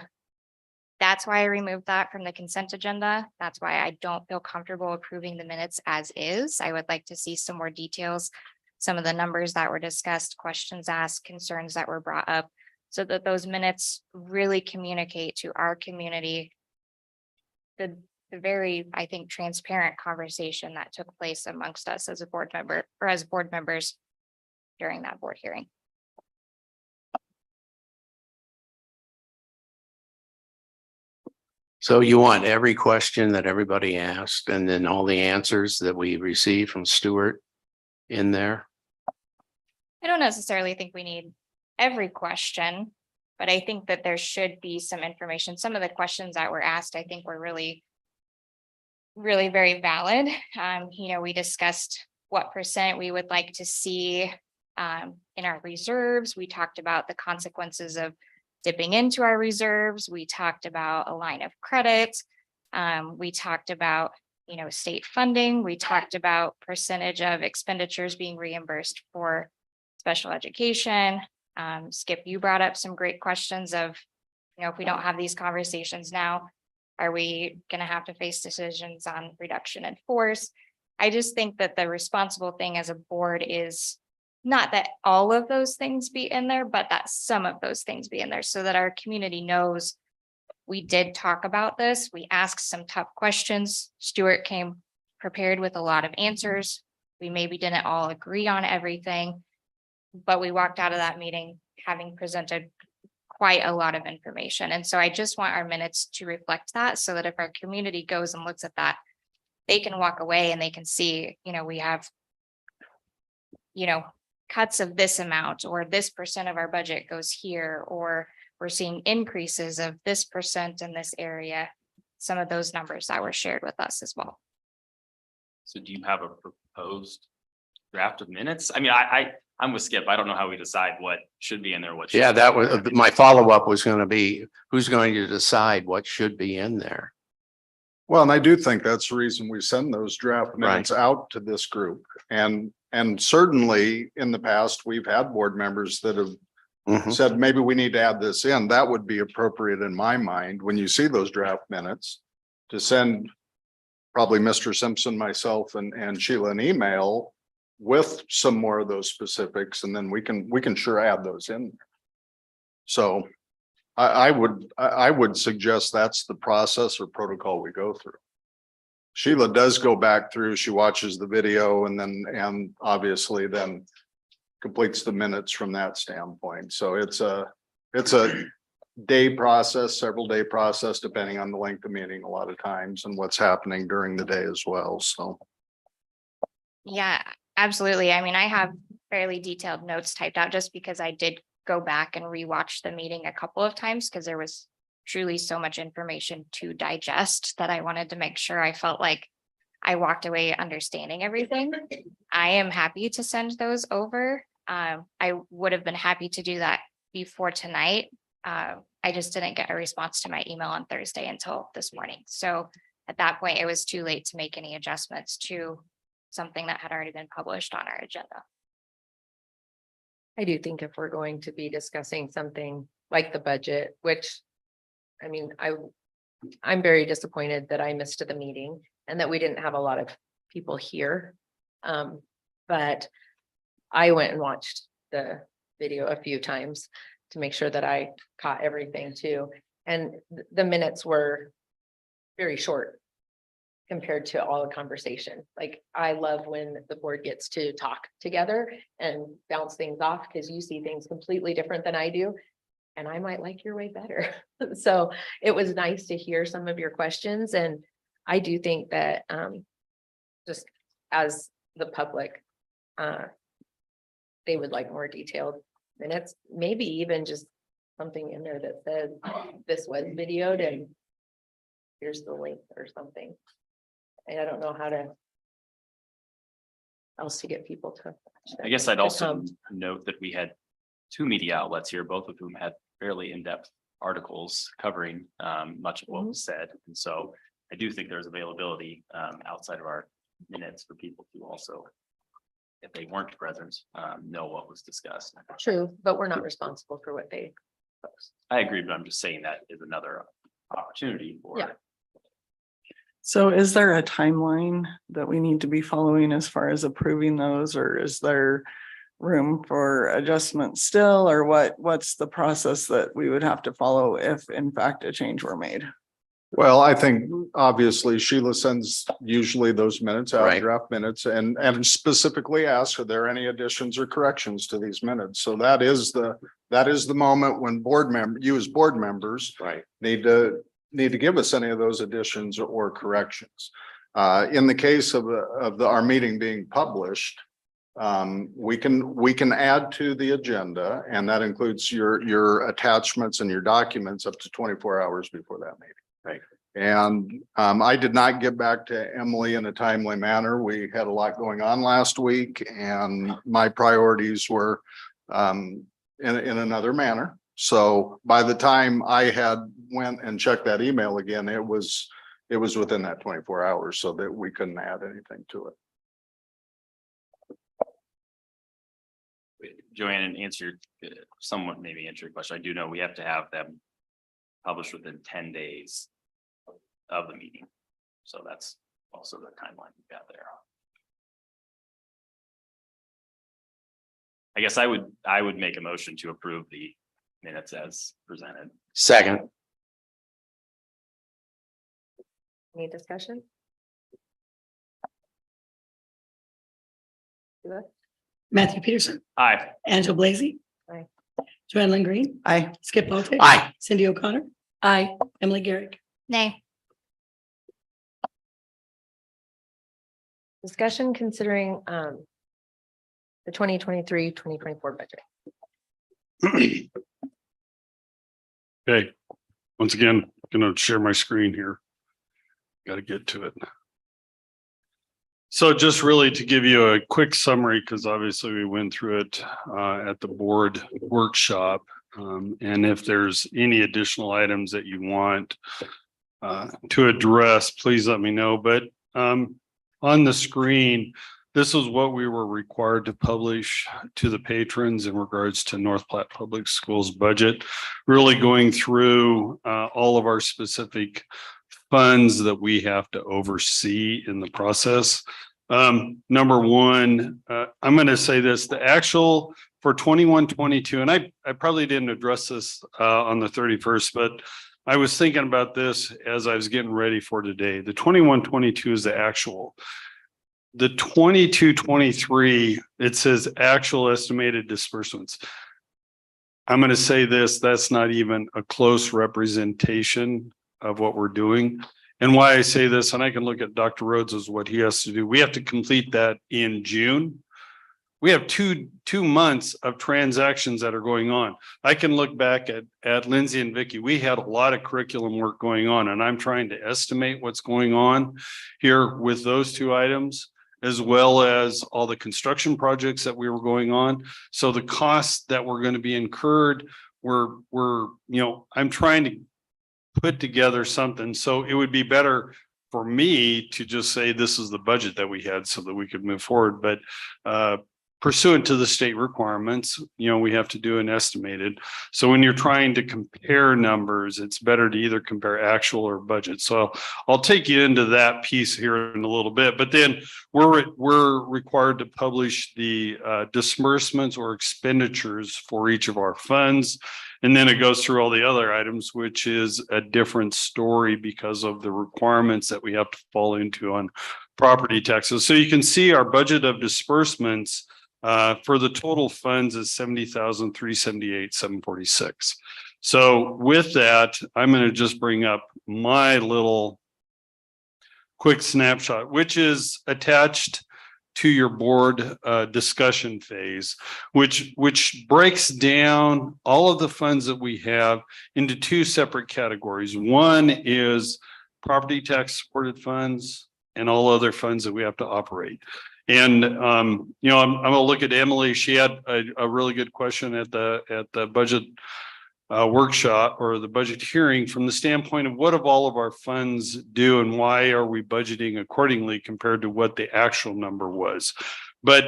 Speaker 9: that's why I removed that from the consent agenda. That's why I don't feel comfortable approving the minutes as is. I would like to see some more details, some of the numbers that were discussed, questions asked, concerns that were brought up, so that those minutes really communicate to our community the very, I think, transparent conversation that took place amongst us as a board member or as board members during that board hearing.
Speaker 4: So you want every question that everybody asked and then all the answers that we received from Stuart in there?
Speaker 9: I don't necessarily think we need every question, but I think that there should be some information. Some of the questions that were asked, I think were really very valid. We discussed what percent we would like to see in our reserves. We talked about the consequences of dipping into our reserves. We talked about a line of credit. We talked about, state funding. We talked about percentage of expenditures being reimbursed for special education. Skip, you brought up some great questions of, if we don't have these conversations now, are we going to have to face decisions on reduction in force? I just think that the responsible thing as a board is not that all of those things be in there, but that some of those things be in there so that our community knows we did talk about this. We asked some tough questions. Stuart came prepared with a lot of answers. We maybe didn't all agree on everything, but we walked out of that meeting having presented quite a lot of information. And so I just want our minutes to reflect that so that if our community goes and looks at that, they can walk away and they can see, we have, cuts of this amount, or this percent of our budget goes here, or we're seeing increases of this percent in this area. Some of those numbers that were shared with us as well.
Speaker 6: So do you have a proposed draft of minutes? I mean, I'm with Skip. I don't know how we decide what should be in there, what.
Speaker 4: Yeah, that was my follow-up was going to be, who's going to decide what should be in there?
Speaker 8: Well, and I do think that's the reason we send those draft minutes out to this group. And certainly in the past, we've had board members that have said, maybe we need to add this in. That would be appropriate in my mind, when you see those draft minutes, to send probably Mr. Simpson, myself and Sheila an email with some more of those specifics, and then we can sure add those in. So I would suggest that's the process or protocol we go through. Sheila does go back through, she watches the video and obviously then completes the minutes from that standpoint. So it's a day process, several day process, depending on the length of meeting a lot of times and what's happening during the day as well. So.
Speaker 9: Yeah, absolutely. I mean, I have fairly detailed notes typed out just because I did go back and rewatch the meeting a couple of times because there was truly so much information to digest that I wanted to make sure I felt like I walked away understanding everything. I am happy to send those over. I would have been happy to do that before tonight. I just didn't get a response to my email on Thursday until this morning. So at that point, it was too late to make any adjustments to something that had already been published on our agenda.
Speaker 1: I do think if we're going to be discussing something like the budget, which, I mean, I'm very disappointed that I missed the meeting and that we didn't have a lot of people here. But I went and watched the video a few times to make sure that I caught everything too. And the minutes were very short compared to all the conversation. Like, I love when the board gets to talk together and bounce things off, because you see things completely different than I do. And I might like your way better. So it was nice to hear some of your questions. And I do think that just as the public, they would like more detailed minutes, maybe even just something in there that says this was videoed and here's the link or something. And I don't know how to else to get people to.
Speaker 6: I guess I'd
Speaker 1: to
Speaker 6: also
Speaker 1: come.
Speaker 6: note that we had two media outlets here, both of whom had fairly in-depth articles covering much of what was said. And so I do think there's availability outside of our minutes for people to also, if they weren't present, know what was discussed.
Speaker 1: True, but we're not responsible for what they post.
Speaker 6: I agree, but I'm just saying that is another opportunity for.
Speaker 1: Yeah.
Speaker 5: So is there a timeline that we need to be following as far as approving those, or is there room for adjustment still, or what's the process that we would have to follow if in fact a change were made?
Speaker 8: Well, I think obviously Sheila sends usually those minutes out,
Speaker 4: Right.
Speaker 8: draft minutes, and specifically asks, are there any additions or corrections to these minutes? So that is the moment when you as board members
Speaker 4: Right.
Speaker 8: need to give us any of those additions or corrections. In the case of our meeting being published, we can add to the agenda, and that includes your attachments and your documents up to 24 hours before that meeting.
Speaker 4: Right.
Speaker 8: And I did not get back to Emily in a timely manner. We had a lot going on last week, and my priorities were in another manner. So by the time I had went and checked that email again, it was within that 24 hours, so that we couldn't add anything to it.
Speaker 6: Joanne, and answer somewhat, maybe answer your question. I do know we have to have them published within 10 days of the meeting. So that's also the timeline we've got there. I guess I would make a motion to approve the minutes as presented.
Speaker 4: Second.
Speaker 1: Any discussion?
Speaker 3: Matthew Peterson,
Speaker 6: Aye.
Speaker 3: Angela Blazy.
Speaker 1: Aye.
Speaker 3: Joanne Lynn Green,
Speaker 5: Aye.
Speaker 3: Skip Bolte.
Speaker 4: Aye.
Speaker 3: Cindy O'Connor,
Speaker 7: Aye.
Speaker 3: Emily Garrick.
Speaker 9: Nay.
Speaker 1: Discussion considering the 2023-2024 budget.
Speaker 10: Okay, once again, gonna share my screen here. Got to get to it. So just really to give you a quick summary, because obviously we went through it at the board workshop. And if there's any additional items that you want to address, please let me know. But on the screen, this is what we were required to publish to the patrons in regards to North Platte Public Schools budget, really going through all of our specific funds that we have to oversee in the process. Number one, I'm going to say this, the actual for 21-22, and I probably didn't address this on the 31st, but I was thinking about this as I was getting ready for today. The 21-22 is the actual. The 22-23, it says actual estimated disbursements. I'm going to say this, that's not even a close representation of what we're doing. And why I say this, and I can look at Dr. Rhodes as what he has to do. We have to complete that in June. We have two months of transactions that are going on. I can look back at Lindsay and Vicky. We had a lot of curriculum work going on, and I'm trying to estimate what's going on here with those two items, as well as all the construction projects that we were going on. So the costs that were going to be incurred I'm trying to put together something. So it would be better for me to just say this is the budget that we had so that we could move forward. But pursuant to the state requirements, we have to do an estimated. So when you're trying to compare numbers, it's better to either compare actual or budget. So I'll take you into that piece here in a little bit, but then we're required to publish the disbursements or expenditures for each of our funds. And then it goes through all the other items, which is a different story because of the requirements that we have to fall into on property taxes. So you can see our budget of disbursements for the total funds is 70,378,746. So with that, I'm going to just bring up my little quick snapshot, which is attached to your board discussion phase, which breaks down all of the funds that we have into two separate categories. One is property tax supported funds and all other funds that we have to operate. And I'm gonna look at Emily. She had a really good question at the budget workshop or the budget hearing from the standpoint of what do all of our funds do and why are we budgeting accordingly compared to what the actual number was. But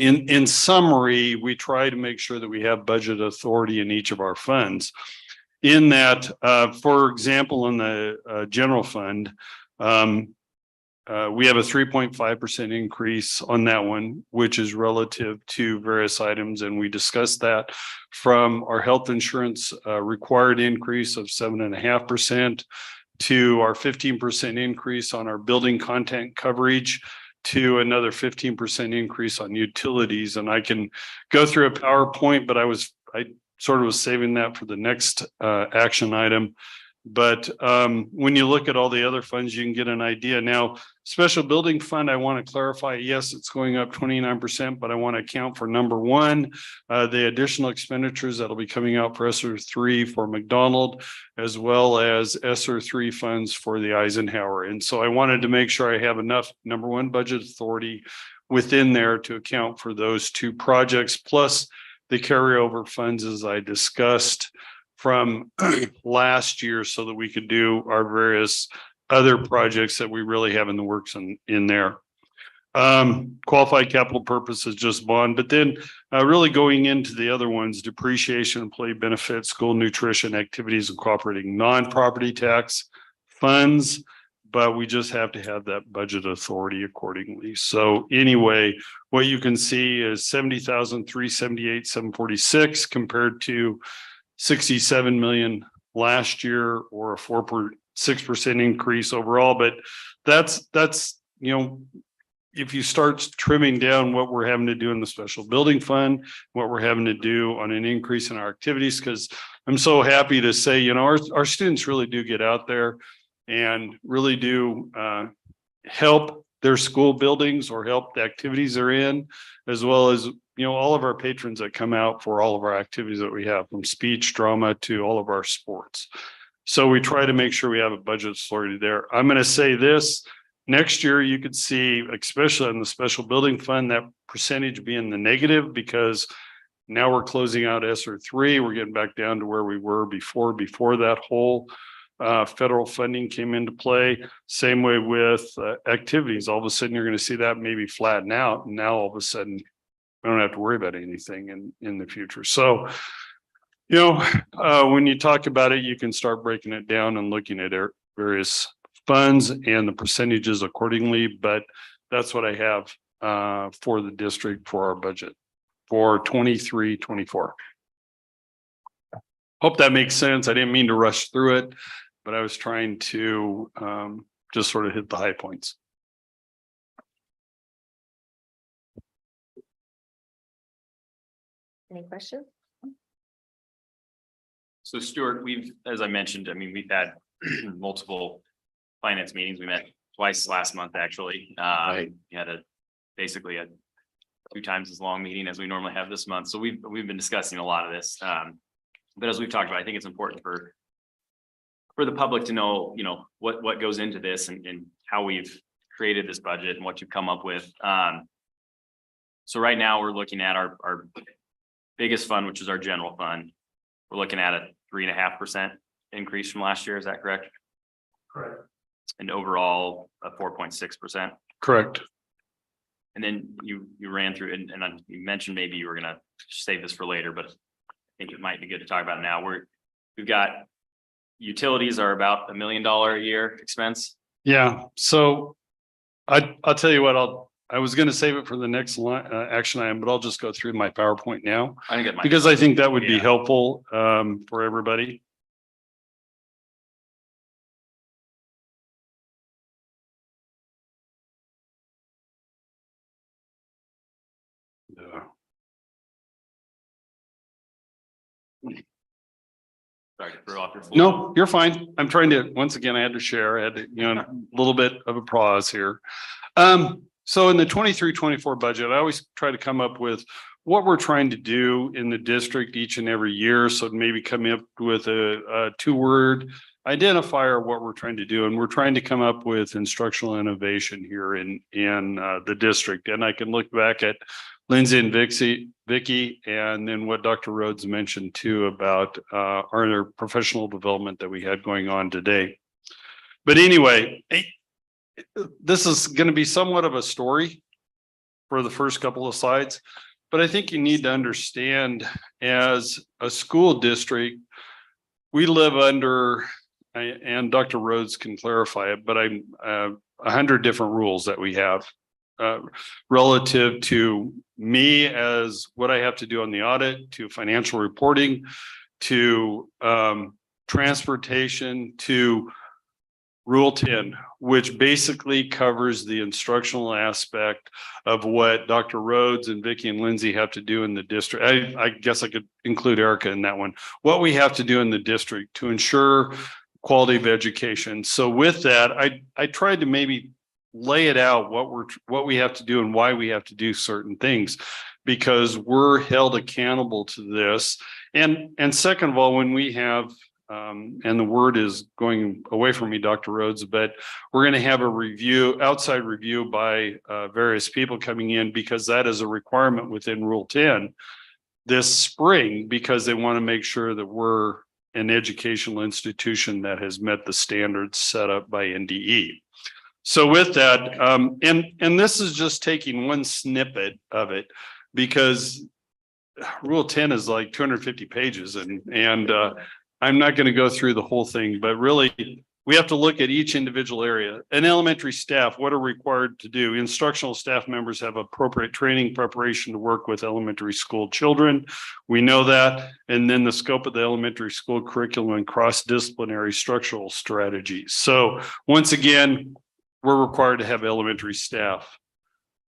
Speaker 10: in summary, we try to make sure that we have budget authority in each of our funds. In that, for example, in the general fund, we have a 3.5% increase on that one, which is relative to various items. And we discussed that from our health insurance required increase of 7.5% to our 15% increase on our building content coverage to another 15% increase on utilities. And I can go through a PowerPoint, but I sort of was saving that for the next action item. But when you look at all the other funds, you can get an idea. Now, special building fund, I want to clarify, yes, it's going up 29%, but I want to account for number one, the additional expenditures that'll be coming out for ESSER 3 for McDonald, as well as ESSER 3 funds for the Eisenhower. And so I wanted to make sure I have enough, number one, budget authority within there to account for those two projects, plus the carryover funds as I discussed from last year so that we could do our various other projects that we really have in the works in there. Qualified capital purpose is just bond, but then really going into the other ones, depreciation, employee benefits, school nutrition, activities and cooperating non-property tax funds, but we just have to have that budget authority accordingly. So anyway, what you can see is 70,378,746 compared to 67 million last year, or a 4.6% increase overall. But that's if you start trimming down what we're having to do in the special building fund, what we're having to do on an increase in our activities, because I'm so happy to say, our students really do get out there and really do help their school buildings or help the activities they're in, as well as all of our patrons that come out for all of our activities that we have, from speech, drama to all of our sports. So we try to make sure we have a budget authority there. I'm going to say this, next year you could see, especially in the special building fund, that percentage being the negative, because now we're closing out ESSER 3. We're getting back down to where we were before that whole federal funding came into play. Same way with activities. All of a sudden, you're going to see that maybe flatten out. And now all of a sudden, we don't have to worry about anything in the future. So, when you talk about it, you can start breaking it down and looking at various funds and the percentages accordingly. But that's what I have for the district for our budget for 23-24. Hope that makes sense. I didn't mean to rush through it, but I was trying to just sort of hit the high points.
Speaker 1: Any questions?
Speaker 6: So Stuart, as I mentioned, we've had multiple finance meetings. We met twice last month, actually.
Speaker 4: Right.
Speaker 6: We had basically a 2 times as long meeting as we normally have this month. So we've been discussing a lot of this. But as we've talked about, I think it's important for the public to know, what goes into this and how we've created this budget and what you've come up with. So right now we're looking at our biggest fund, which is our general fund. We're looking at a 3.5% increase from last year. Is that correct?
Speaker 10: Correct.
Speaker 6: And overall a 4.6%.
Speaker 10: Correct.
Speaker 6: And then you ran through and you mentioned maybe you were gonna save this for later, but I think it might be good to talk about now. We've got utilities are about $1 million a year expense.
Speaker 10: Yeah, so I'll tell you what, I was gonna save it for the next line, action item, but I'll just go through my PowerPoint now.
Speaker 6: I think it might.
Speaker 10: Because I think that would be
Speaker 6: Yeah.
Speaker 10: helpful for everybody. Yeah.
Speaker 6: Sorry to throw off your. floor.
Speaker 10: No, you're fine. I'm trying to, once again, I had to share, I had to, a little bit of a pause here. So in the 23-24 budget, I always try to come up with what we're trying to do in the district each and every year. So maybe coming up with a 2-word identifier of what we're trying to do. And we're trying to come up with instructional innovation here in the district. And I can look back at Lindsay and Vicky, and then what Dr. Rhodes mentioned too about our professional development that we had going on today. But anyway, this is going to be somewhat of a story for the first couple of slides, but I think you need to understand as a school district, we live under, and Dr. Rhodes can clarify it, but 100 different rules that we have relative to me as what I have to do on the audit, to financial reporting, to transportation, to Rule 10, which basically covers the instructional aspect of what Dr. Rhodes and Vicky and Lindsay have to do in the district. I guess I could include Erica in that one. What we have to do in the district to ensure quality of education. So with that, I tried to maybe lay it out what we have to do and why we have to do certain things, because we're held accountable to this. And second of all, when we have and the word is going away from me, Dr. Rhodes, but we're going to have a review, outside review by various people coming in, because that is a requirement within Rule 10 this spring, because they want to make sure that we're an educational institution that has met the standards set up by NDE. So with that, and this is just taking one snippet of it, because Rule 10 is like 250 pages and I'm not going to go through the whole thing, but really we have to look at each individual area. An elementary staff, what are required to do? Instructional staff members have appropriate training preparation to work with elementary school children. We know that. And then the scope of the elementary school curriculum and cross-disciplinary structural strategies. So once again, we're required to have elementary staff.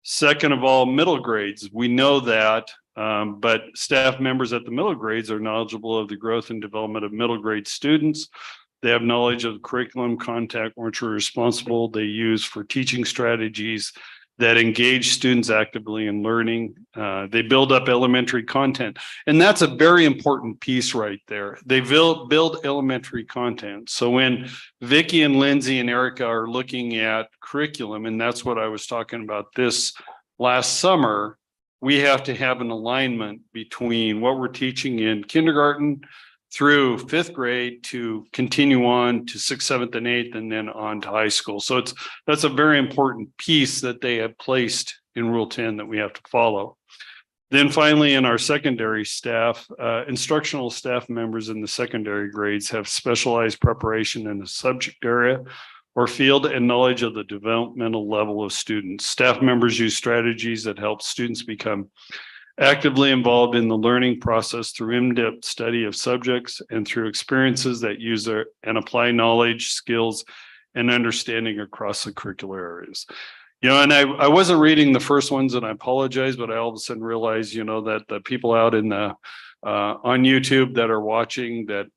Speaker 10: Second of all, middle grades, we know that. But staff members at the middle grades are knowledgeable of the growth and development of middle grade students. They have knowledge of the curriculum content which are responsible they use for teaching strategies that engage students actively in learning. They build up elementary content. And that's a very important piece right there. They build elementary content. So when Vicky and Lindsay and Erica are looking at curriculum, and that's what I was talking about this last summer, we have to have an alignment between what we're teaching in kindergarten through 5th grade to continue on to 6th, 7th, and 8th, and then on to high school. So that's a very important piece that they have placed in Rule 10 that we have to follow. Then finally, in our secondary staff, instructional staff members in the secondary grades have specialized preparation in the subject area or field and knowledge of the developmental level of students. Staff members use strategies that help students become actively involved in the learning process through in-depth study of subjects and through experiences that use and apply knowledge, skills, and understanding across the curricular areas. And I wasn't reading the first ones, and I apologize, but I all of a sudden realized, that the people out in the on YouTube that are watching that,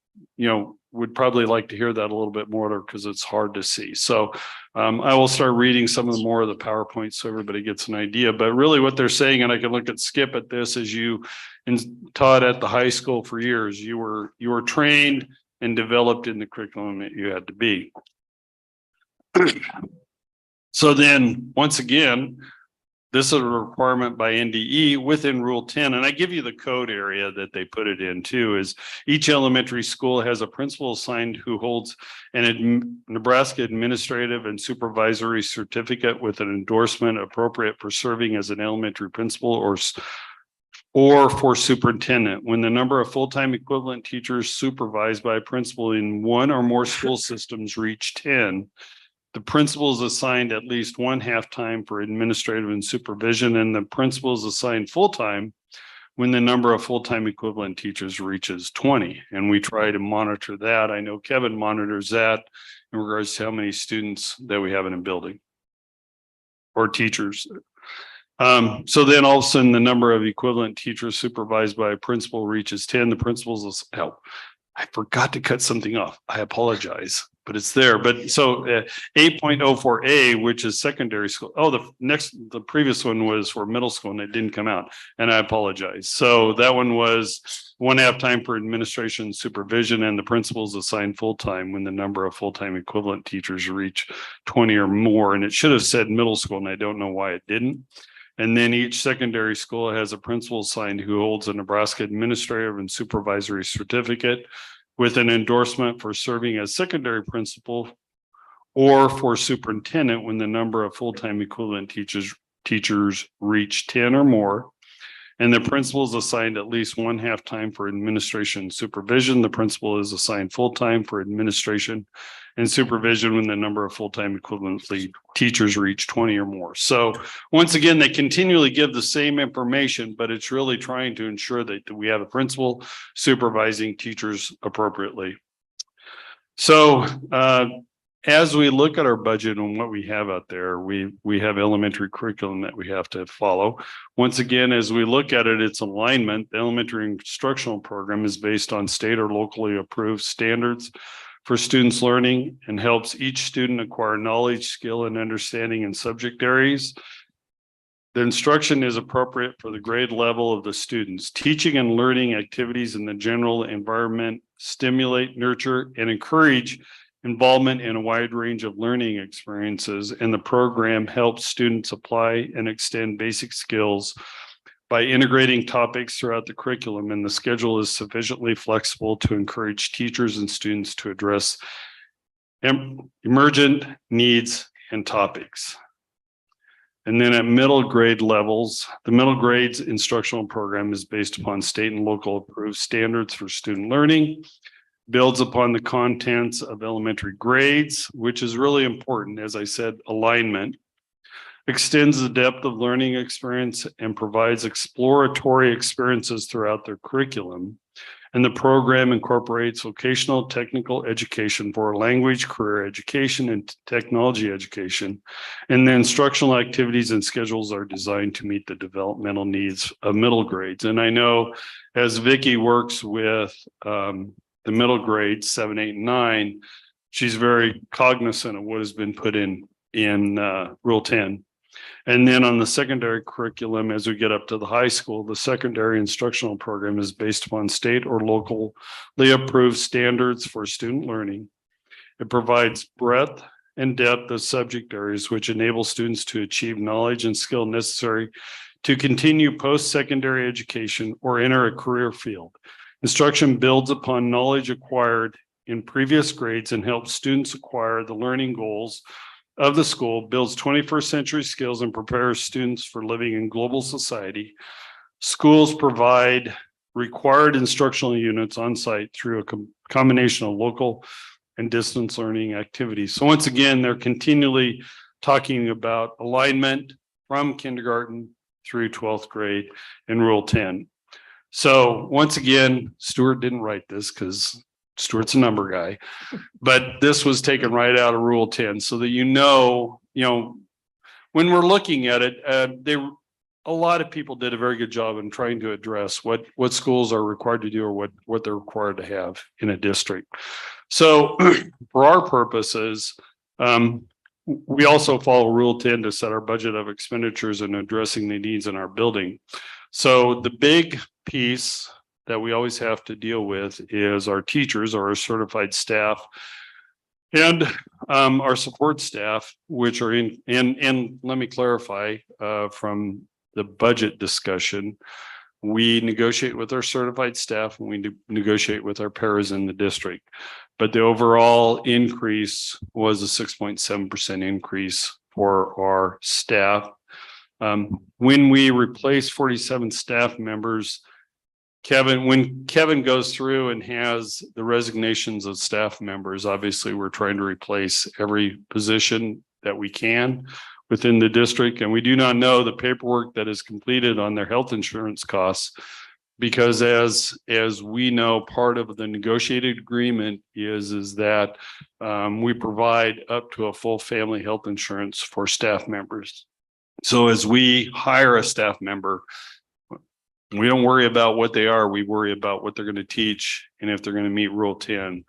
Speaker 10: would probably like to hear that a little bit more because it's hard to see. So I will start reading some of the more of the PowerPoint so everybody gets an idea. But really what they're saying, and I can look at Skip at this, is you taught at the high school for years. You were trained and developed in the curriculum that you had to be. So then once again, This is a requirement by NDE within Rule 10, and I give you the code area that they put it in too, is each elementary school has a principal assigned who holds an Nebraska administrative and supervisory certificate with an endorsement appropriate for serving as an elementary principal or for superintendent. When the number of full-time equivalent teachers supervised by a principal in one or more school systems reach 10, the principal is assigned at least one half-time for administrative and supervision, and the principal is assigned full-time when the number of full-time equivalent teachers reaches 20. And we try to monitor that. I know Kevin monitors that in regards to how many students that we have in a building or teachers. So then all of a sudden, the number of equivalent teachers supervised by a principal reaches 10. The principal's help. I forgot to cut something off. I apologize, but it's there. But so 8.04A, which is secondary school. Oh, the previous one was for middle school and it didn't come out. And I apologize. So that one was one half-time for administration and supervision, and the principals assigned full-time when the number of full-time equivalent teachers reach 20 or more. And it should have said middle school, and I don't know why it didn't. And then each secondary school has a principal assigned who holds a Nebraska administrative and supervisory certificate with an endorsement for serving as secondary principal or for superintendent when the number of full-time equivalent teachers reach 10 or more. And the principal is assigned at least one half-time for administration and supervision. The principal is assigned full-time for administration and supervision when the number of full-time equivalent teachers reach 20 or more. So once again, they continually give the same information, but it's really trying to ensure that we have a principal supervising teachers appropriately. So as we look at our budget and what we have out there, we have elementary curriculum that we have to follow. Once again, as we look at it, it's alignment. The elementary instructional program is based on state or locally approved standards for students' learning and helps each student acquire knowledge, skill, and understanding in subject areas. The instruction is appropriate for the grade level of the students. Teaching and learning activities in the general environment stimulate, nurture, and encourage involvement in a wide range of learning experiences, and the program helps students apply and extend basic skills by integrating topics throughout the curriculum, and the schedule is sufficiently flexible to encourage teachers and students to address emergent needs and topics. And then at middle grade levels, the middle grades instructional program is based upon state and local approved standards for student learning, builds upon the contents of elementary grades, which is really important. As I said, alignment, extends the depth of learning experience and provides exploratory experiences throughout their curriculum. And the program incorporates vocational technical education for language, career education, and technology education. And the instructional activities and schedules are designed to meet the developmental needs of middle grades. And I know as Vicki works with the middle grades, 7, 8, and 9, she's very cognizant of what has been put in Rule 10. And then on the secondary curriculum, as we get up to the high school, the secondary instructional program is based upon state or locally approved standards for student learning. It provides breadth and depth of subject areas, which enable students to achieve knowledge and skill necessary to continue post-secondary education or enter a career field. Instruction builds upon knowledge acquired in previous grades and helps students acquire the learning goals of the school, builds 21st century skills, and prepares students for living in global society. Schools provide required instructional units on site through a combination of local and distance learning activities. So once again, they're continually talking about alignment from kindergarten through 12th grade in Rule 10. So once again, Stuart didn't write this because Stuart's a number guy, but this was taken right out of Rule 10 so that you know, when we're looking at it, a lot of people did a very good job in trying to address what schools are required to do or what they're required to have in a district. So for our purposes, we also follow Rule 10 to set our budget of expenditures and addressing the needs in our building. So the big piece that we always have to deal with is our teachers or our certified staff. And our support staff, which are in, and let me clarify, from the budget discussion, we negotiate with our certified staff and we negotiate with our paras in the district. But the overall increase was a 6.7% increase for our staff. When we replace 47 staff members, when Kevin goes through and has the resignations of staff members, obviously we're trying to replace every position that we can within the district. And we do not know the paperwork that is completed on their health insurance costs, because as we know, part of the negotiated agreement is that we provide up to a full family health insurance for staff members. So as we hire a staff member, we don't worry about what they are. We worry about what they're going to teach and if they're going to meet Rule 10.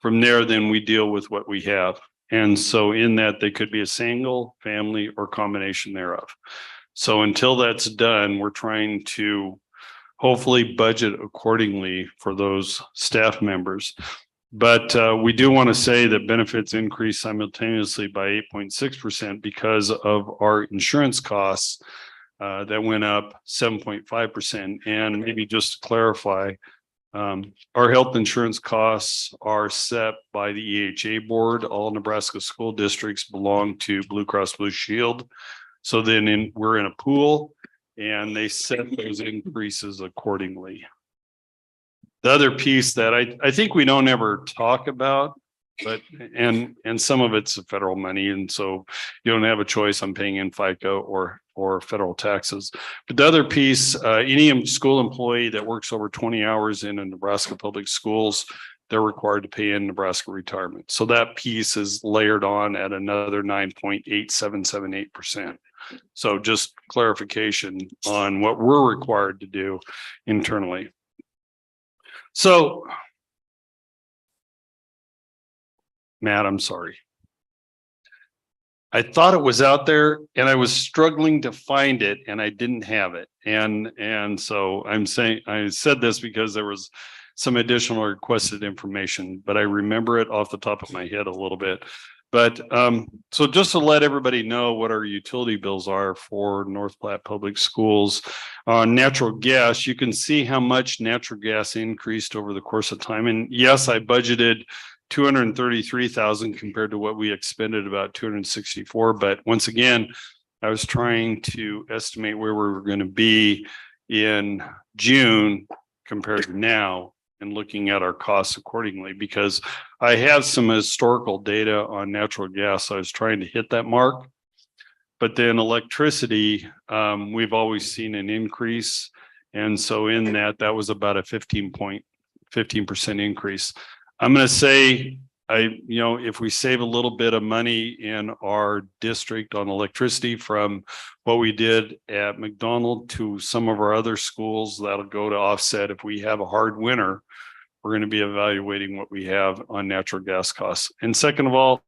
Speaker 10: From there, then we deal with what we have. And so in that, they could be a single, family, or combination thereof. So until that's done, we're trying to hopefully budget accordingly for those staff members. But we do want to say that benefits increased simultaneously by 8.6% because of our insurance costs that went up 7.5%. And maybe just to clarify, our health insurance costs are set by the EHA board. All Nebraska school districts belong to Blue Cross Blue Shield. So then we're in a pool and they set those increases accordingly. The other piece that I think we don't ever talk about, but and some of it's federal money, and so you don't have a choice on paying in FICA or federal taxes. But the other piece, any school employee that works over 20 hours in a Nebraska public schools, they're required to pay in Nebraska retirement. So that piece is layered on at another 9.8778%. So just clarification on what we're required to do internally. So, Matt, I'm sorry. I thought it was out there and I was struggling to find it and I didn't have it. And so I'm saying, I said this because there was some additional requested information, but I remember it off the top of my head a little bit. But so just to let everybody know what our utility bills are for North Platte Public Schools. On natural gas, you can see how much natural gas increased over the course of time. And yes, I budgeted 233,000 compared to what we expended, about 264. But once again, I was trying to estimate where we were going to be in June compared to now, and looking at our costs accordingly, because I have some historical data on natural gas. So I was trying to hit that mark. But then electricity, we've always seen an increase. And so in that was about a 15% increase. I'm going to say, if we save a little bit of money in our district on electricity from what we did at McDonald to some of our other schools, that'll go to offset. If we have a hard winter, we're going to be evaluating what we have on natural gas costs. And second of all,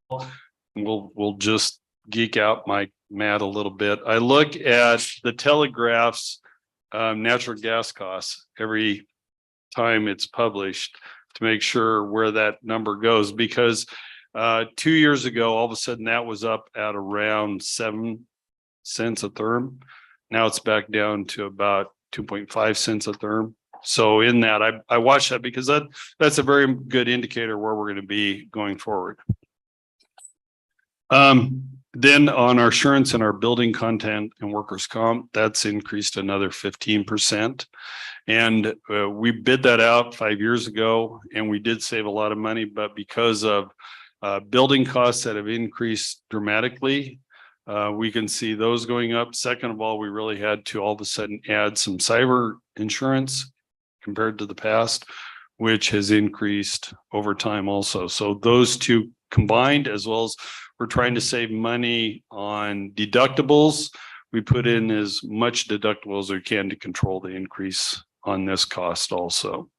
Speaker 10: we'll just geek out Matt a little bit. I look at the Telegraph's natural gas costs every time it's published to make sure where that number goes, because 2 years ago, all of a sudden that was up at around 7 cents a therm. Now it's back down to about 2.5 cents a therm. So in that, I watch that because that's a very good indicator where we're going to be going forward. Then on our insurance and our building content and workers' comp, that's increased another 15%. And we bid that out 5 years ago and we did save a lot of money, but because of building costs that have increased dramatically, we can see those going up. Second of all, we really had to all of a sudden add some cyber insurance compared to the past, which has increased over time also. So those two combined, as well as we're trying to save money on deductibles, we put in as much deductible as we can to control the increase on this cost also.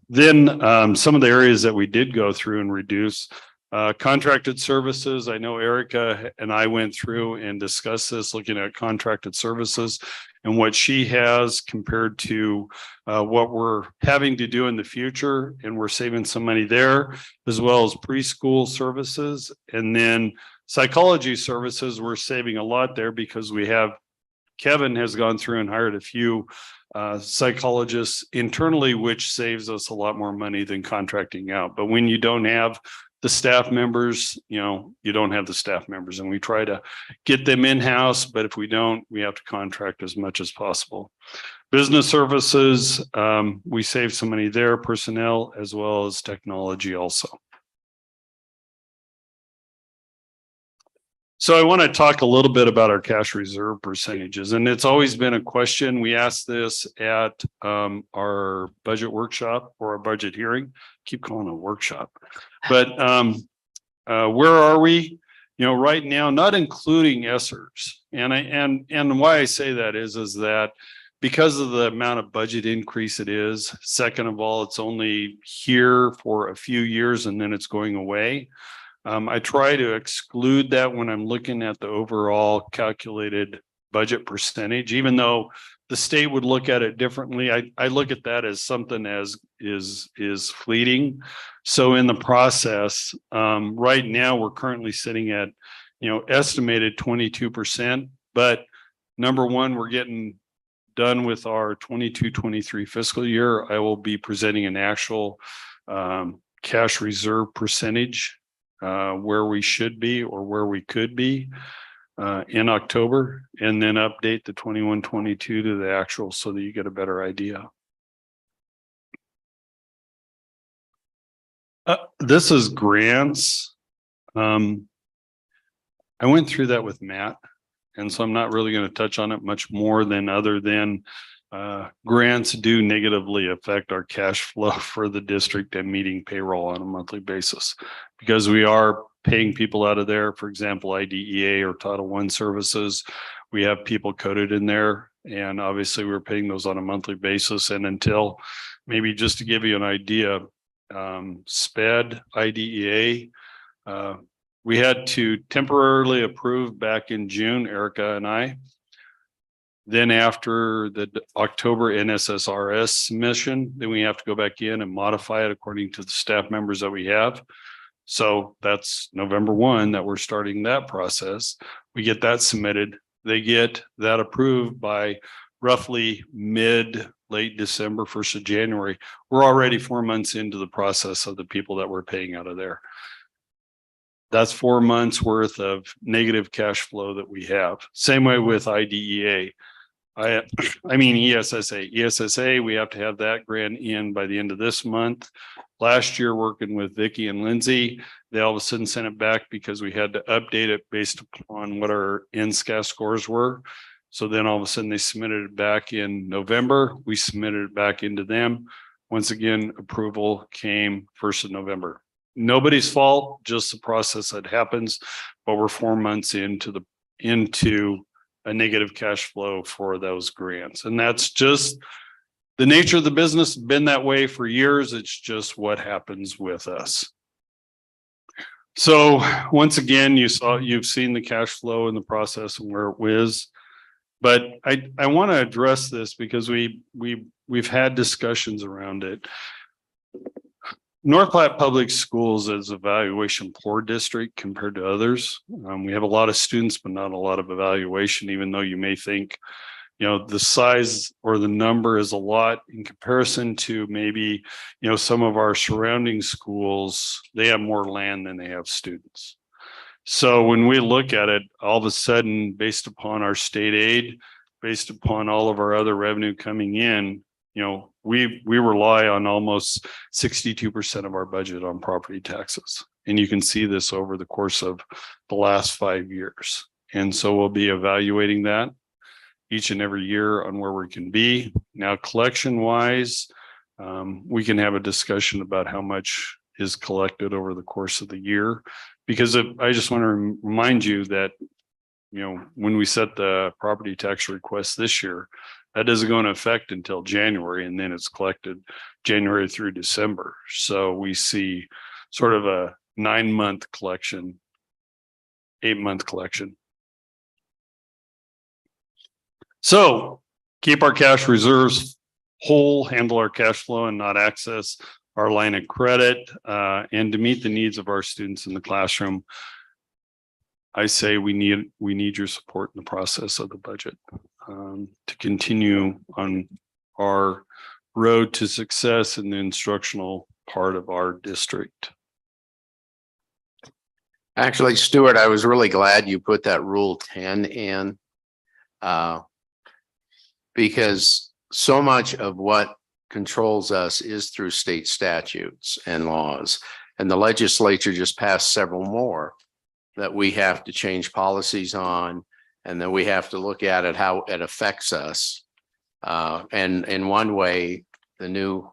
Speaker 10: Then some of the areas that we did go through and reduce, contracted services. I know Erica and I went through and discussed this, looking at contracted services. and what she has compared to what we're having to do in the future. And we're saving some money there, as well as preschool services. And then psychology services, we're saving a lot there because Kevin has gone through and hired a few psychologists internally, which saves us a lot more money than contracting out. But when you don't have the staff members, you don't have the staff members, and we try to get them in-house, but if we don't, we have to contract as much as possible. Business services, we save some money there, personnel as well as technology also. So I want to talk a little bit about our cash reserve percentages, and it's always been a question. We asked this at our budget workshop or our budget hearing. Keep calling it a workshop, but where are we? Right now, not including ESSERs, and why I say that is that because of the amount of budget increase it is. Second of all, it's only here for a few years and then it's going away. I try to exclude that when I'm looking at the overall calculated budget percentage, even though the state would look at it differently. I look at that as something as is fleeting. So in the process, right now we're currently sitting at, estimated 22%. But number one, we're getting done with our 22-23 fiscal year. I will be presenting an actual cash reserve percentage where we should be or where we could be in October, and then update the 21-22 to the actual so that you get a better idea. This is grants. I went through that with Matt, and so I'm not really going to touch on it much more than other than grants do negatively affect our cash flow for the district and meeting payroll on a monthly basis, because we are paying people out of there. For example, IDEA or Title I services, we have people coded in there, and obviously we're paying those on a monthly basis. And until, maybe just to give you an idea, SPED, IDEA, we had to temporarily approve back in June, Erica and I. Then after the October NSSRS submission, then we have to go back in and modify it according to the staff members that we have. So that's November 1 that we're starting that process. We get that submitted. They get that approved by roughly late December, 1st of January. We're already 4 months into the process of the people that we're paying out of there. That's 4 months worth of negative cash flow that we have. Same way with IDEA. I mean, ESSA, we have to have that grant in by the end of this month. Last year, working with Vicky and Lindsay, they all of a sudden sent it back because we had to update it based upon what our NSCAS scores were. So then all of a sudden they submitted it back in November. We submitted it back into them. Once again, approval came 1st of November. Nobody's fault, just the process that happens, but we're 4 months into a negative cash flow for those grants. And that's just the nature of the business, been that way for years. It's just what happens with us. So once again, you've seen the cash flow in the process and where it was. But I want to address this because we've had discussions around it. North Platte Public Schools is a valuation poor district compared to others. We have a lot of students, but not a lot of evaluation, even though you may think, the size or the number is a lot in comparison to maybe, some of our surrounding schools. They have more land than they have students. So when we look at it, all of a sudden, based upon our state aid, based upon all of our other revenue coming in, we rely on almost 62% of our budget on property taxes. And you can see this over the course of the last 5 years. And so we'll be evaluating that each and every year on where we can be. Now, collection wise, we can have a discussion about how much is collected over the course of the year, because I just want to remind you that, when we set the property tax request this year, that doesn't go into effect until January, and then it's collected January through December. So we see sort of a 9-month collection, 8-month collection. So keep our cash reserves whole, handle our cash flow and not access our line of credit, and to meet the needs of our students in the classroom. I say we need your support in the process of the budget, to continue on our road to success in the instructional part of our district.
Speaker 4: Actually, Stuart, I was really glad you put that Rule 10 in. Because so much of what controls us is through state statutes and laws. And the legislature just passed several more that we have to change policies on, and then we have to look at it, how it affects us. And in one way, the new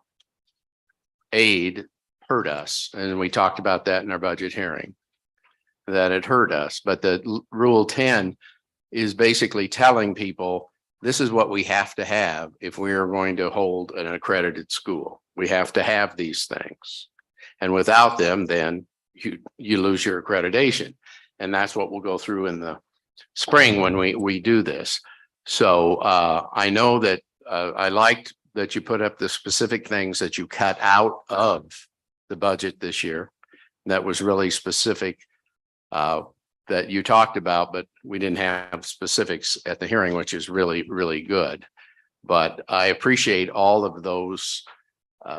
Speaker 4: aid hurt us. And we talked about that in our budget hearing, that it hurt us. But the Rule 10 is basically telling people, this is what we have to have if we are going to hold an accredited school. We have to have these things. And without them, then you lose your accreditation. And that's what we'll go through in the spring when we do this. So I know that I liked that you put up the specific things that you cut out of the budget this year. That was really specific that you talked about, but we didn't have specifics at the hearing, which is really, really good. But I appreciate all of those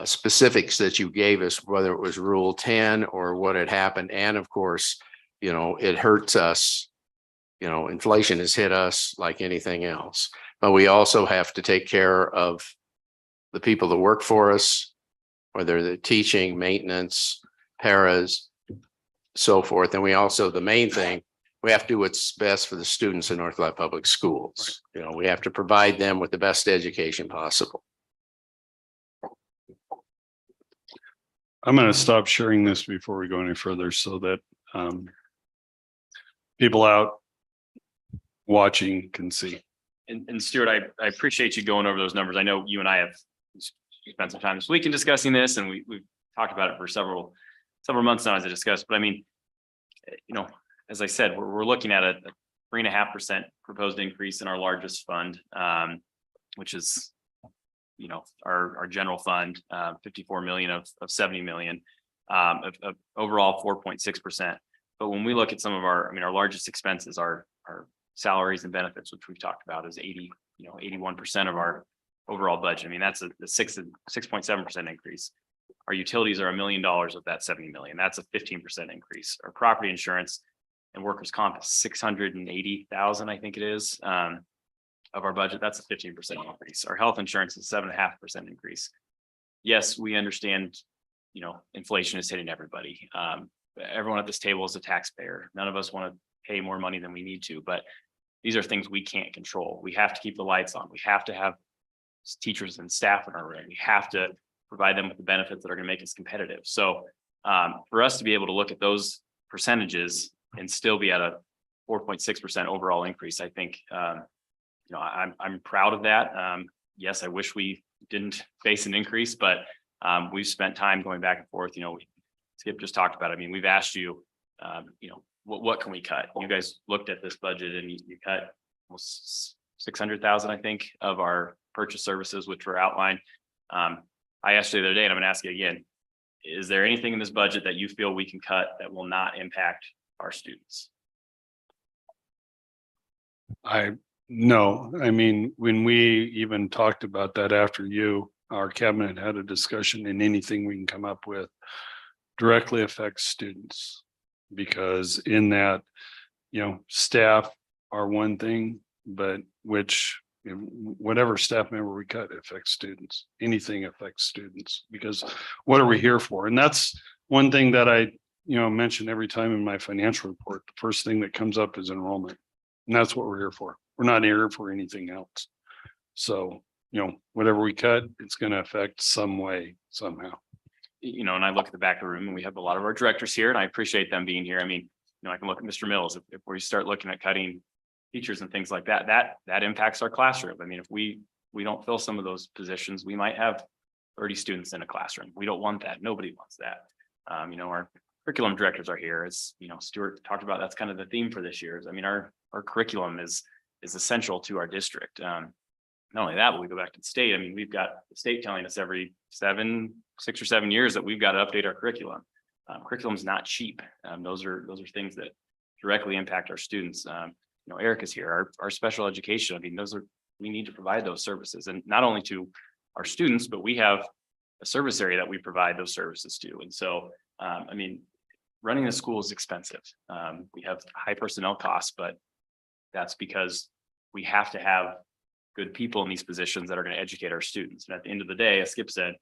Speaker 4: specifics that you gave us, whether it was Rule 10 or what had happened. And of course, you know, it hurts us. You know, inflation has hit us like anything else, but we also have to take care of the people that work for us, whether they're teaching, maintenance, paras, so forth. And we also, the main thing, we have to do what's best for the students in North Platte Public Schools. Right. You know, we have to provide them with the best education possible.
Speaker 10: I'm going to stop sharing this before we go any further so that people out watching can see.
Speaker 6: And Stuart, I appreciate you going over those numbers. I know you and I have spent some time this week in discussing this, and we've talked about it for several months now, as I discussed. But I mean, you know, as I said, we're looking at a 3.5% proposed increase in our largest fund, which is, you know, our general fund, 54 million of 70 million, of overall 4.6%. But when we look at some of our largest expenses are salaries and benefits, which we've talked about, is 81% of our overall budget. I mean, that's a 6.7% increase. Our utilities are $1 million of that 70 million. That's a 15% increase. Our property insurance and workers' comp is 680,000, I think it is, of our budget. That's a 15% increase. Our health insurance is 7.5% increase. Yes, we understand, you know, inflation is hitting everybody. Everyone at this table is a taxpayer. None of us want to pay more money than we need to, but these are things we can't control. We have to keep the lights on. We have to have teachers and staff in our room. We have to provide them with the benefits that are going to make us competitive. So for us to be able to look at those percentages and still be at a 4.6% overall increase, I think, you know, I'm proud of that. Yes, I wish we didn't face an increase, but we've spent time going back and forth. You know, Skip just talked about it. I mean, we've asked you, you know, what can we cut? You guys looked at this budget and you cut almost 600,000, I think, of our purchase services, which were outlined. I asked you the other day, and I'm going to ask you again, is there anything in this budget that you feel we can cut that will not impact our students?
Speaker 10: No, I mean, when we even talked about that after our cabinet had a discussion, and anything we can come up with directly affects students, because in that, you know, staff are one thing, but whatever staff member we cut affects students. Anything affects students, because what are we here for? And that's one thing that I, you know, mention every time in my financial report. The first thing that comes up is enrollment, and that's what we're here for. We're not here for anything else. So, you know, whatever we cut, it's going to affect some way, somehow.
Speaker 6: You know, and I look at the back of the room and we have a lot of our directors here, and I appreciate them being here. I mean, you know, I can look at Mr. Mills. If we start looking at cutting teachers and things like that, that impacts our classroom. I mean, if we don't fill some of those positions, we might have 30 students in a classroom. We don't want that. Nobody wants that. You know, our curriculum directors are here. As you know, Stuart talked about, that's kind of the theme for this year. I mean, our curriculum is essential to our district. Not only that, but we go back to the state. I mean, we've got the state telling us every 6 or 7 years that we've got to update our curriculum. Curriculum is not cheap. Those are things that directly impact our students. Erica's here, our special education. I mean, we need to provide those services, and not only to our students, but we have a service area that we provide those services to. And so, I mean, running a school is expensive. We have high personnel costs, but that's because we have to have good people in these positions that are going to educate our students. And at the end of the day, as Skip said,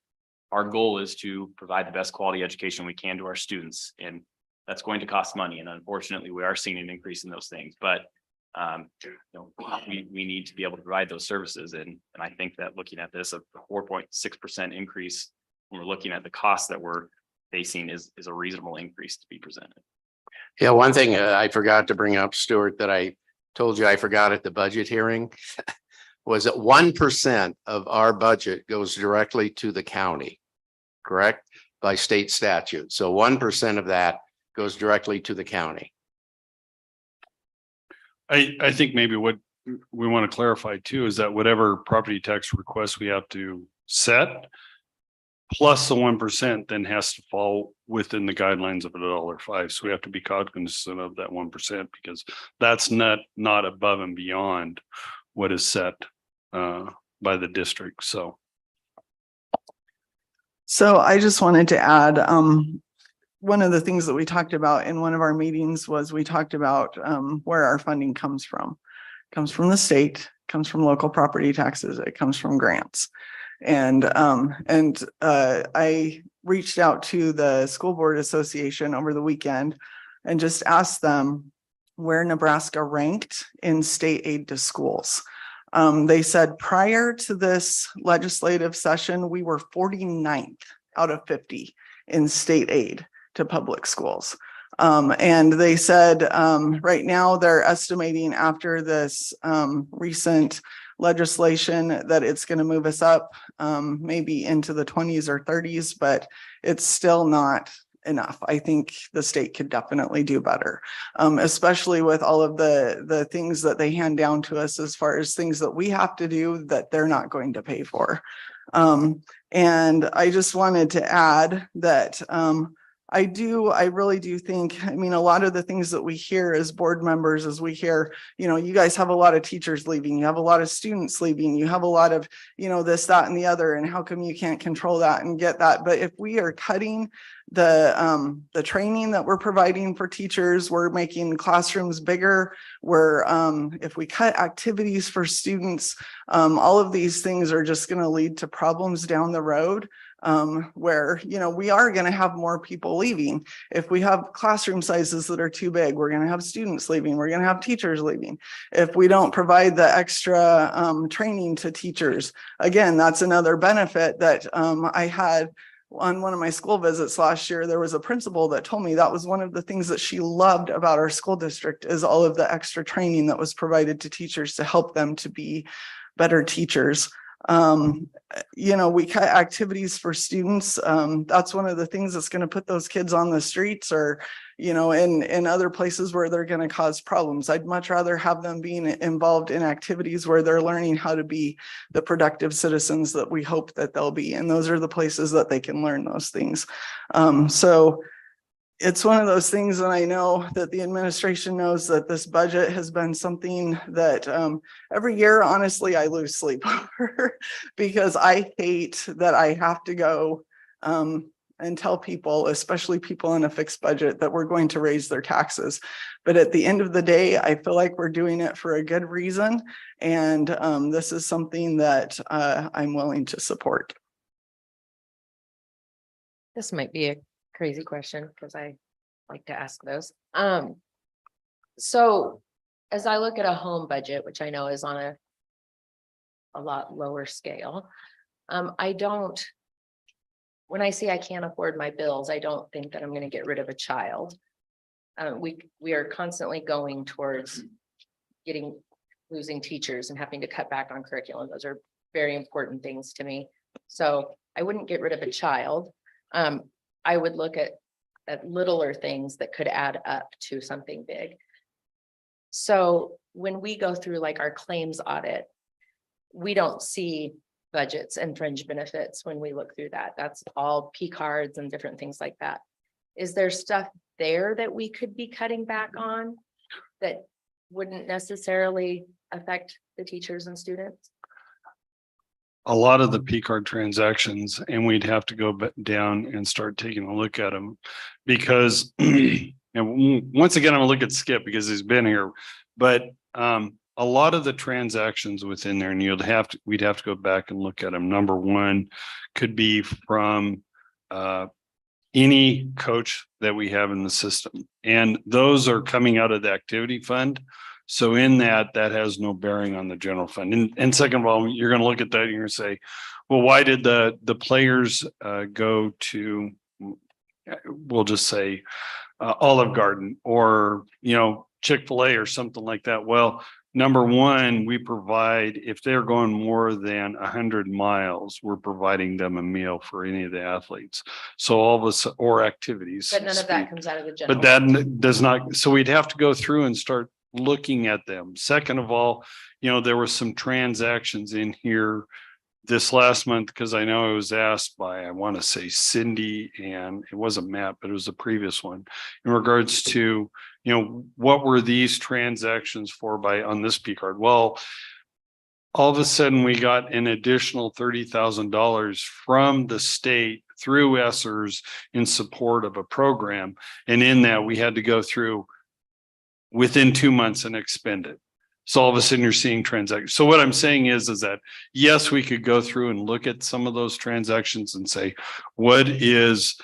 Speaker 6: our goal is to provide the best quality education we can to our students. And that's going to cost money. And unfortunately, we are seeing an increase in those things, but we need to be able to provide those services. And I think that looking at this, a 4.6% increase, when we're looking at the costs that we're facing is a reasonable increase to be presented.
Speaker 4: Yeah, one thing I forgot to bring up, Stuart, that I told you I forgot at the budget hearing was that 1% of our budget goes directly to the county, correct? By state statute. So 1% of that goes directly to the county.
Speaker 10: I think maybe what we want to clarify too is that whatever property tax request we have to set, plus the 1% then has to fall within the guidelines of $1.05. So we have to be cognizant of that 1% because that's not above and beyond what is set by the district. So
Speaker 5: I just wanted to add, one of the things that we talked about in one of our meetings was we talked about where our funding comes from. It comes from the state, comes from local property taxes, it comes from grants. And I reached out to the School Board Association over the weekend and just asked them where Nebraska ranked in state aid to schools. They said prior to this legislative session, we were 49th out of 50 in state aid to public schools. And they said right now they're estimating after this recent legislation that it's going to move us up maybe into the 20s or 30s, but it's still not enough. I think the state could definitely do better, especially with all of the things that they hand down to us as far as things that we have to do that they're not going to pay for. And I just wanted to add that I really do think, I mean, a lot of the things that we hear as board members, as we hear, you guys have a lot of teachers leaving, you have a lot of students leaving, you have a lot of, this, that, and the other, and how come you can't control that and get that? But if we are cutting the training that we're providing for teachers, we're making classrooms bigger, if we cut activities for students, all of these things are just going to lead to problems down the road. Where, we are going to have more people leaving. If we have classroom sizes that are too big, we're going to have students leaving. We're going to have teachers leaving. If we don't provide the extra training to teachers, again, that's another benefit that I had on one of my school visits last year. There was a principal that told me that was one of the things that she loved about our school district is all of the extra training that was provided to teachers to help them to be better teachers. We cut activities for students. That's one of the things that's going to put those kids on the streets or, in other places where they're going to cause problems. I'd much rather have them being involved in activities where they're learning how to be the productive citizens that we hope that they'll be. And those are the places that they can learn those things. So it's one of those things, and I know that the administration knows that this budget has been something that every year, honestly, I lose sleep over because I hate that I have to go and tell people, especially people in a fixed budget, that we're going to raise their taxes. But at the end of the day, I feel like we're doing it for a good reason. And this is something that I'm willing to support.
Speaker 1: This might be a crazy question because I like to ask those. So as I look at a home budget, which I know is on a lot lower scale, when I say I can't afford my bills, I don't think that I'm going to get rid of a child. We are constantly going towards losing teachers and having to cut back on curriculum. Those are very important things to me. So I wouldn't get rid of a child. I would look at littler things that could add up to something big. So when we go through like our claims audit, we don't see budgets and fringe benefits when we look through that. That's all P cards and different things like that. Is there stuff there that we could be cutting back on that wouldn't necessarily affect the teachers and students?
Speaker 10: A lot of the P card transactions, and we'd have to go down and start taking a look at them. Because, and once again, I'm gonna look at Skip because he's been here, but a lot of the transactions within there, and we'd have to go back and look at them. Number one could be from any coach that we have in the system, and those are coming out of the activity fund. So in that has no bearing on the general fund. And second of all, you're going to look at that and you're going to say, well, why did the players go to, we'll just say Olive Garden or, Chick-fil-A or something like that? Well, number one, we provide, if they're going more than 100 miles, we're providing them a meal for any of the athletes. So all of us, or activities.
Speaker 1: But none of that comes out of the general.
Speaker 10: But that does not, so we'd have to go through and start looking at them. Second of all, there were some transactions in here this last month, because I know I was asked by, I want to say Cindy, and it wasn't Matt, but it was the previous one, in regards to, what were these transactions for on this P card? Well, all of a sudden we got an additional $30,000 from the state through ESSERS in support of a program. And in that we had to go through within 2 months and expend it. So all of a sudden you're seeing transactions. So what I'm saying is that, yes, we could go through and look at some of those transactions and say, what is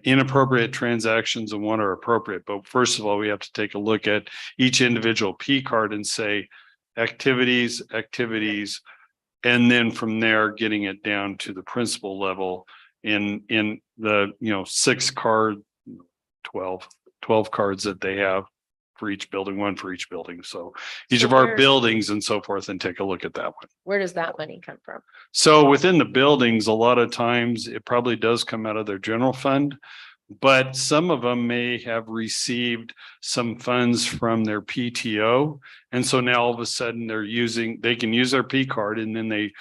Speaker 10: inappropriate transactions and what are appropriate. But first of all, we have to take a look at each individual P card and say activities, and then from there, getting it down to the principal level in the, 6 card, 12 cards that they have for each building, one for each building. So each of our buildings and so forth, and take a look at that one.
Speaker 1: Where does that money come from?
Speaker 10: So within the buildings, a lot of times it probably does come out of their general fund, but some of them may have received some funds from their PTO. And so now all of a sudden they can use their P card, and then they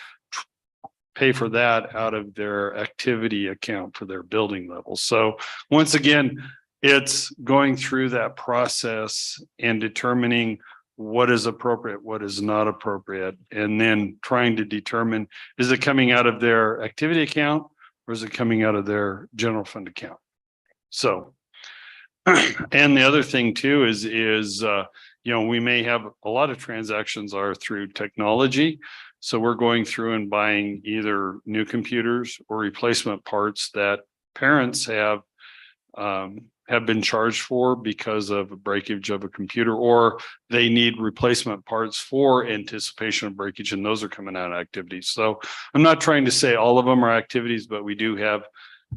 Speaker 10: pay for that out of their activity account for their building level. So once again, it's going through that process and determining what is appropriate, what is not appropriate, and then trying to determine, is it coming out of their activity account or is it coming out of their general fund account? So, and the other thing too is we may have a lot of transactions are through technology. So we're going through and buying either new computers or replacement parts that parents have been charged for because of a breakage of a computer, or they need replacement parts for anticipation of breakage, and those are coming out of activities. So I'm not trying to say all of them are activities, but we do have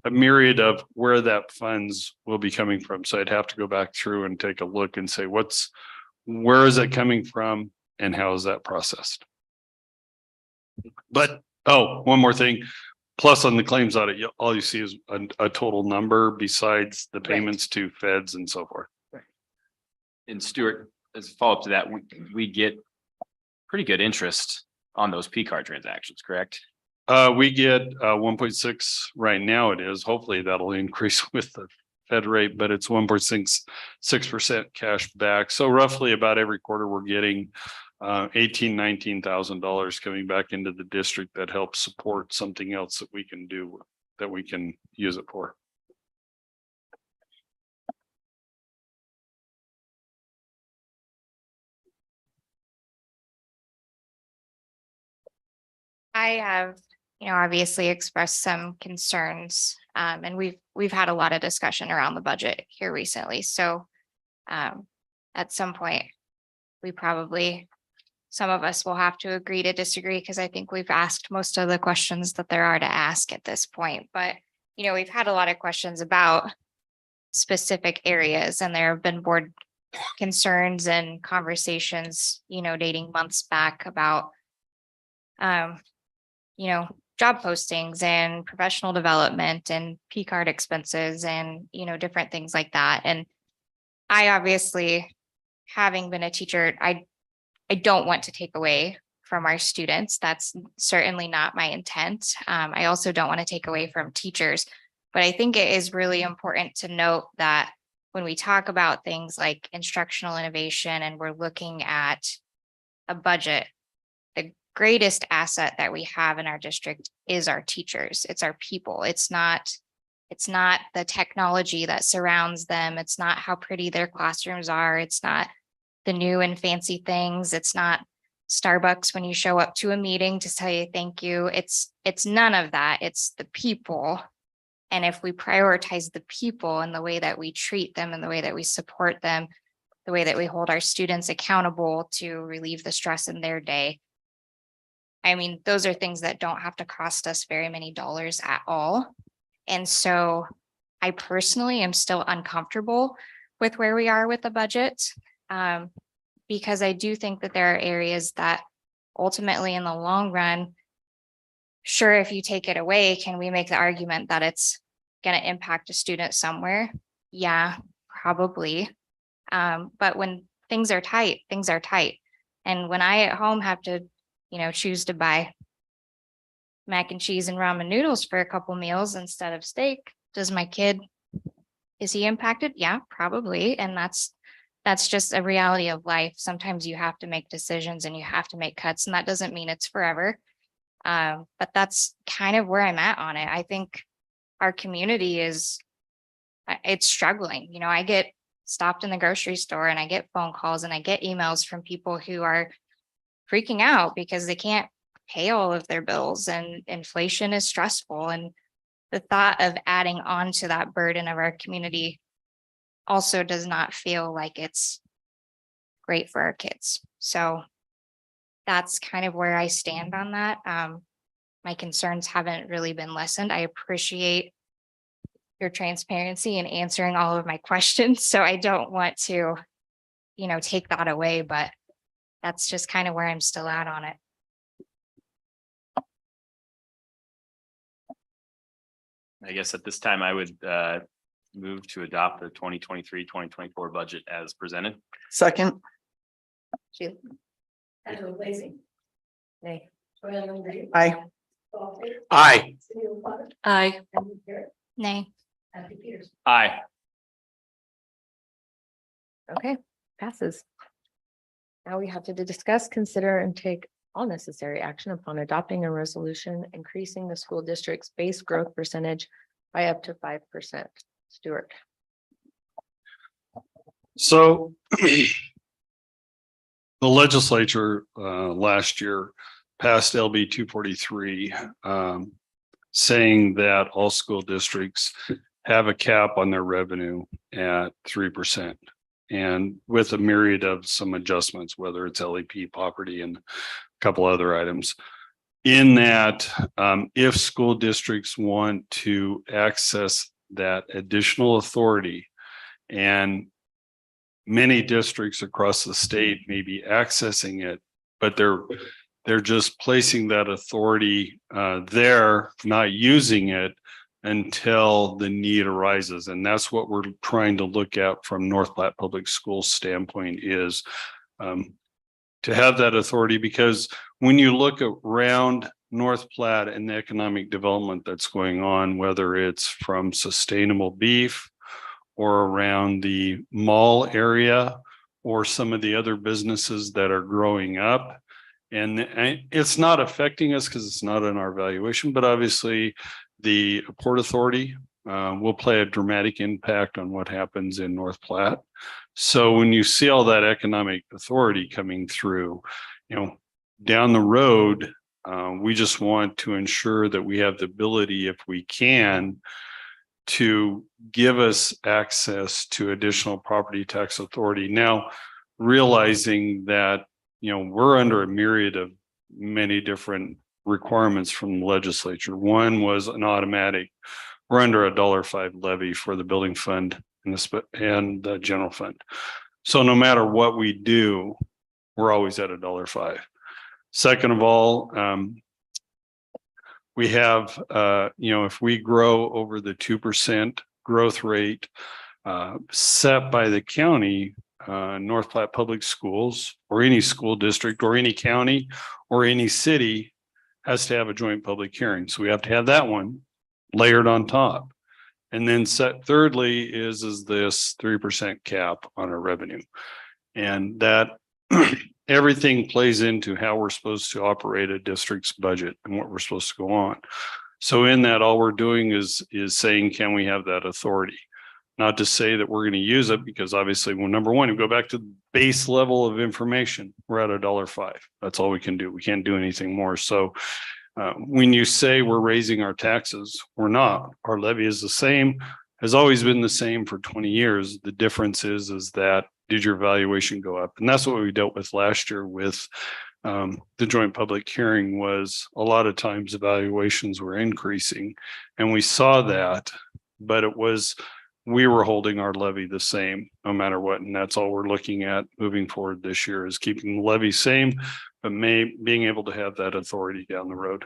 Speaker 10: a myriad of where that funds will be coming from. So I'd have to go back through and take a look and say, where is it coming from and how is that processed? But, one more thing. Plus on the claims audit, all you see is a total number besides the payments to feds and so forth.
Speaker 6: And Stuart, as a follow-up to that, we get pretty good interest on those P card transactions, correct?
Speaker 10: We get 1.6 right now. It is. Hopefully that'll increase with the Fed rate, but it's 1.66% cash back. So roughly about every quarter we're getting $19,000 coming back into the district that helps support something else that we can do, that we can use it for.
Speaker 9: I have, obviously expressed some concerns, and we've had a lot of discussion around the budget here recently. So at some point, some of us will have to agree to disagree, because I think we've asked most of the questions that there are to ask at this point. But, we've had a lot of questions about specific areas, and there have been board concerns and conversations, dating months back about, job postings and professional development and P card expenses and, different things like that. And I obviously, having been a teacher, I don't want to take away from our students. That's certainly not my intent. I also don't want to take away from teachers, but I think it is really important to note that when we talk about things like instructional innovation and we're looking at a budget, the greatest asset that we have in our district is our teachers. It's our people. It's not the technology that surrounds them. It's not how pretty their classrooms are. It's not the new and fancy things. It's not Starbucks when you show up to a meeting to say thank you. It's none of that. It's the people. And if we prioritize the people and the way that we treat them and the way that we support them, the way that we hold our students accountable to relieve the stress in their day, I mean, those are things that don't have to cost us very many dollars at all. And so I personally am still uncomfortable with where we are with the budget, because I do think that there are areas that ultimately in the long run, sure, if you take it away, can we make the argument that it's going to impact a student somewhere? Yeah, probably. But when things are tight, things are tight. And when I at home have to, choose to buy mac and cheese and ramen noodles for a couple meals instead of steak, does my kid, is he impacted? Yeah, probably. And that's just a reality of life. Sometimes you have to make decisions and you have to make cuts, and that doesn't mean it's forever. But that's kind of where I'm at on it. I think our community it's struggling. I get stopped in the grocery store and I get phone calls and I get emails from people who are freaking out because they can't pay all of their bills and inflation is stressful. And the thought of adding on to that burden of our community also does not feel like it's great for our kids. So that's kind of where I stand on that. My concerns haven't really been lessened. I appreciate your transparency in answering all of my questions. So I don't want to, take that away, but that's just kind of where I'm still at on it.
Speaker 6: I guess at this time I would move to adopt the 2023-2024 budget as presented.
Speaker 5: Second,
Speaker 1: Sheila.
Speaker 3: Angela Lacy.
Speaker 1: Nay.
Speaker 3: Joanne Green.
Speaker 5: aye.
Speaker 8: Aye.
Speaker 3: Aye.
Speaker 9: Nay.
Speaker 3: Matthew Peters.
Speaker 6: Aye.
Speaker 1: Okay, passes. Now we have to discuss, consider, and take all necessary action upon adopting a resolution increasing the school district's base growth percentage by up to 5%. Stuart.
Speaker 10: So the legislature last year passed LB 243, saying that all school districts have a cap on their revenue at 3%. And with a myriad of some adjustments, whether it's LEP property and a couple other items. In that, if school districts want to access that additional authority, and many districts across the state may be accessing it, but they're just placing that authority there, not using it until the need arises. And that's what we're trying to look at from North Platte Public Schools standpoint, is to have that authority, because when you look around North Platte and the economic development that's going on, whether it's from sustainable beef or around the mall area or some of the other businesses that are growing up, and it's not affecting us because it's not in our valuation, but obviously the Port Authority will play a dramatic impact on what happens in North Platte. So when you see all that economic authority coming through, down the road, we just want to ensure that we have the ability, if we can, to give us access to additional property tax authority. Now, realizing that, we're under a myriad of many different requirements from the legislature. One was an automatic, we're under $1.05 levy for the building fund and the general fund. So no matter what we do, we're always at $1.05. Second of all, we have, if we grow over the 2% growth rate set by the county, North Platte Public Schools or any school district or any county or any city has to have a joint public hearing. So we have to have that one layered on top. And then thirdly is this 3% cap on our revenue. And that everything plays into how we're supposed to operate a district's budget and what we're supposed to go on. So in that, all we're doing is saying, can we have that authority? Not to say that we're going to use it, because obviously, well, number one, we go back to the base level of information. We're at $1.05. That's all we can do. We can't do anything more. So when you say we're raising our taxes, we're not. Our levy is the same, has always been the same for 20 years. The difference is that did your valuation go up? And that's what we dealt with last year with the joint public hearing. Was a lot of times evaluations were increasing, and we saw that, but we were holding our levy the same no matter what. And that's all we're looking at moving forward this year, is keeping the levy same, but being able to have that authority down the road.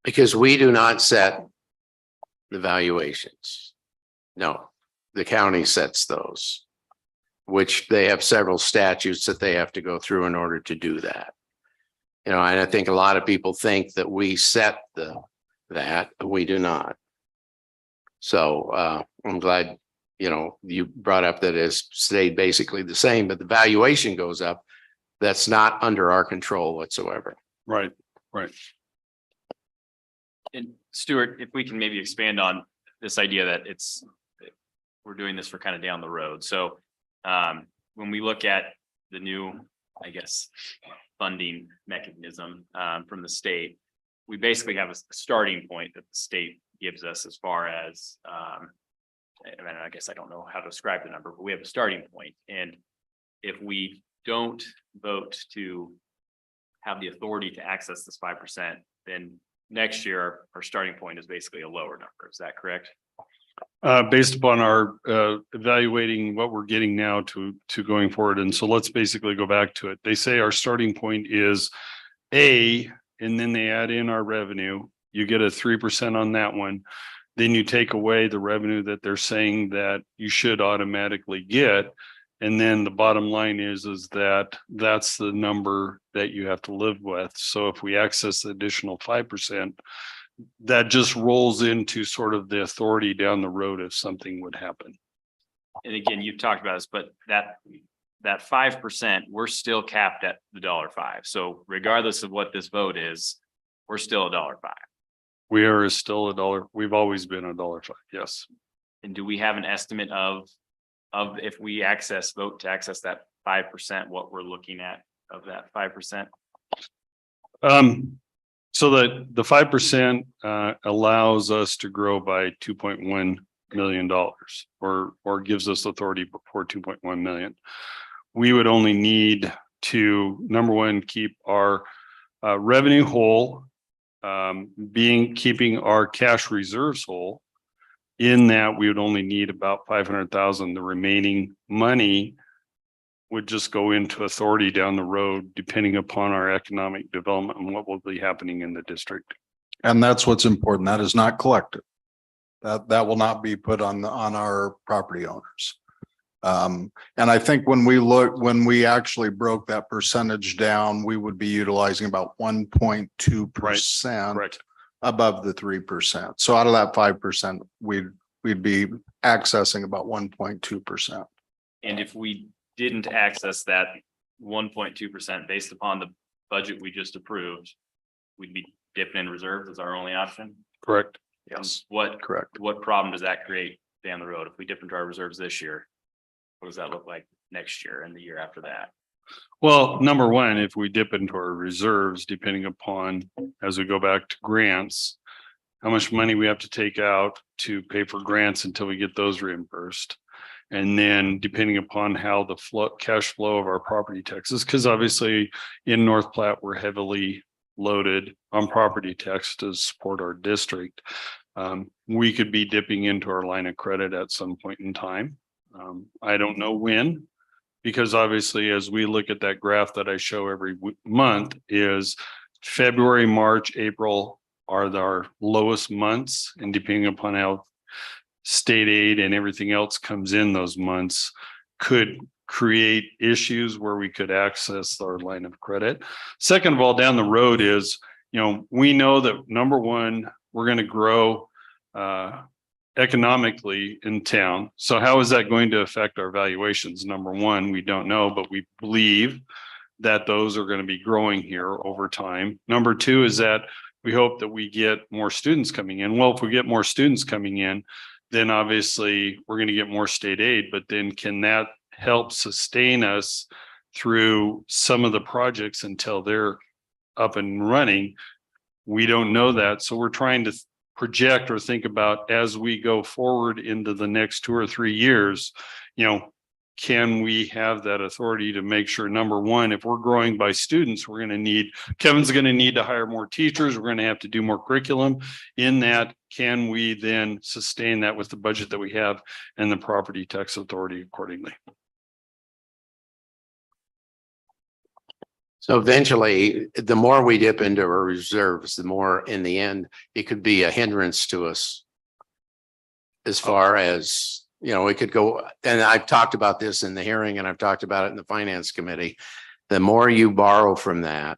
Speaker 4: Because we do not set the valuations. No, the county sets those, which they have several statutes that they have to go through in order to do that. And I think a lot of people think that we set that, but we do not. So I'm glad, you brought up that it's stayed basically the same, but the valuation goes up. That's not under our control whatsoever.
Speaker 10: Right.
Speaker 6: And Stuart, if we can maybe expand on this idea that we're doing this for kind of down the road. So when we look at the new, I guess, funding mechanism from the state, we basically have a starting point that the state gives us as far as, I guess I don't know how to describe the number, but we have a starting point. And if we don't vote to have the authority to access this 5%, then next year our starting point is basically a lower number. Is that correct?
Speaker 10: Based upon our evaluating what we're getting now to going forward. And so let's basically go back to it. They say our starting point is A, and then they add in our revenue. You get a 3% on that one. Then you take away the revenue that they're saying that you should automatically get. And then the bottom line is that that's the number that you have to live with. So if we access the additional 5%, that just rolls into sort of the authority down the road if something would happen.
Speaker 6: And again, you've talked about this, but that 5%, we're still capped at the $1.05. So regardless of what this vote is, we're still $1.05.
Speaker 10: We are still $1. We've always been $1.05. Yes.
Speaker 6: And do we have an estimate of if we vote to access that 5%, what we're looking at of that 5%?
Speaker 10: So the 5% allows us to grow by $2.1 million, or gives us authority for $2.1 million. We would only need to, number one, keep our revenue whole, keeping our cash reserves whole. In that, we would only need about 500,000. The remaining money would just go into authority down the road, depending upon our economic development and what will be happening in the district.
Speaker 8: And that's what's important. That is not collected. That will not be put on our property owners. And I think when we actually broke that percentage down, we would be utilizing about 1.2%.
Speaker 10: Correct.
Speaker 8: Above the 3%. So out of that 5%, we'd be accessing about 1.2%.
Speaker 6: And if we didn't access that 1.2% based upon the budget we just approved, we'd be dipping in reserves as our only option.
Speaker 10: Correct.
Speaker 8: Yes.
Speaker 6: Correct. What problem does that create down the road? If we dip into our reserves this year, what does that look like next year and the year after that?
Speaker 10: Well, number one, if we dip into our reserves, depending upon, as we go back to grants, how much money we have to take out to pay for grants until we get those reimbursed. And then depending upon how the cash flow of our property taxes, because obviously in North Platte, we're heavily loaded on property tax to support our district. We could be dipping into our line of credit at some point in time. I don't know when. Because obviously, as we look at that graph that I show every month, is February, March, April are our lowest months. And depending upon how state aid and everything else comes in those months, could create issues where we could access our line of credit. Second of all, down the road is, we know that number one, we're going to grow economically in town. So how is that going to affect our valuations? Number one, we don't know, but we believe that those are going to be growing here over time. Number two is that we hope that we get more students coming in. Well, if we get more students coming in, then obviously we're going to get more state aid, but then can that help sustain us through some of the projects until they're up and running? We don't know that. So we're trying to project or think about as we go forward into the next 2 or 3 years, can we have that authority to make sure, number one, if we're growing by students, Kevin's going to need to hire more teachers. We're going to have to do more curriculum. In that, can we then sustain that with the budget that we have and the property tax authority accordingly?
Speaker 4: So eventually, the more we dip into our reserves, the more in the end, it could be a hindrance to us. As far as, it could go, and I've talked about this in the hearing and I've talked about it in the finance committee. The more you borrow from that,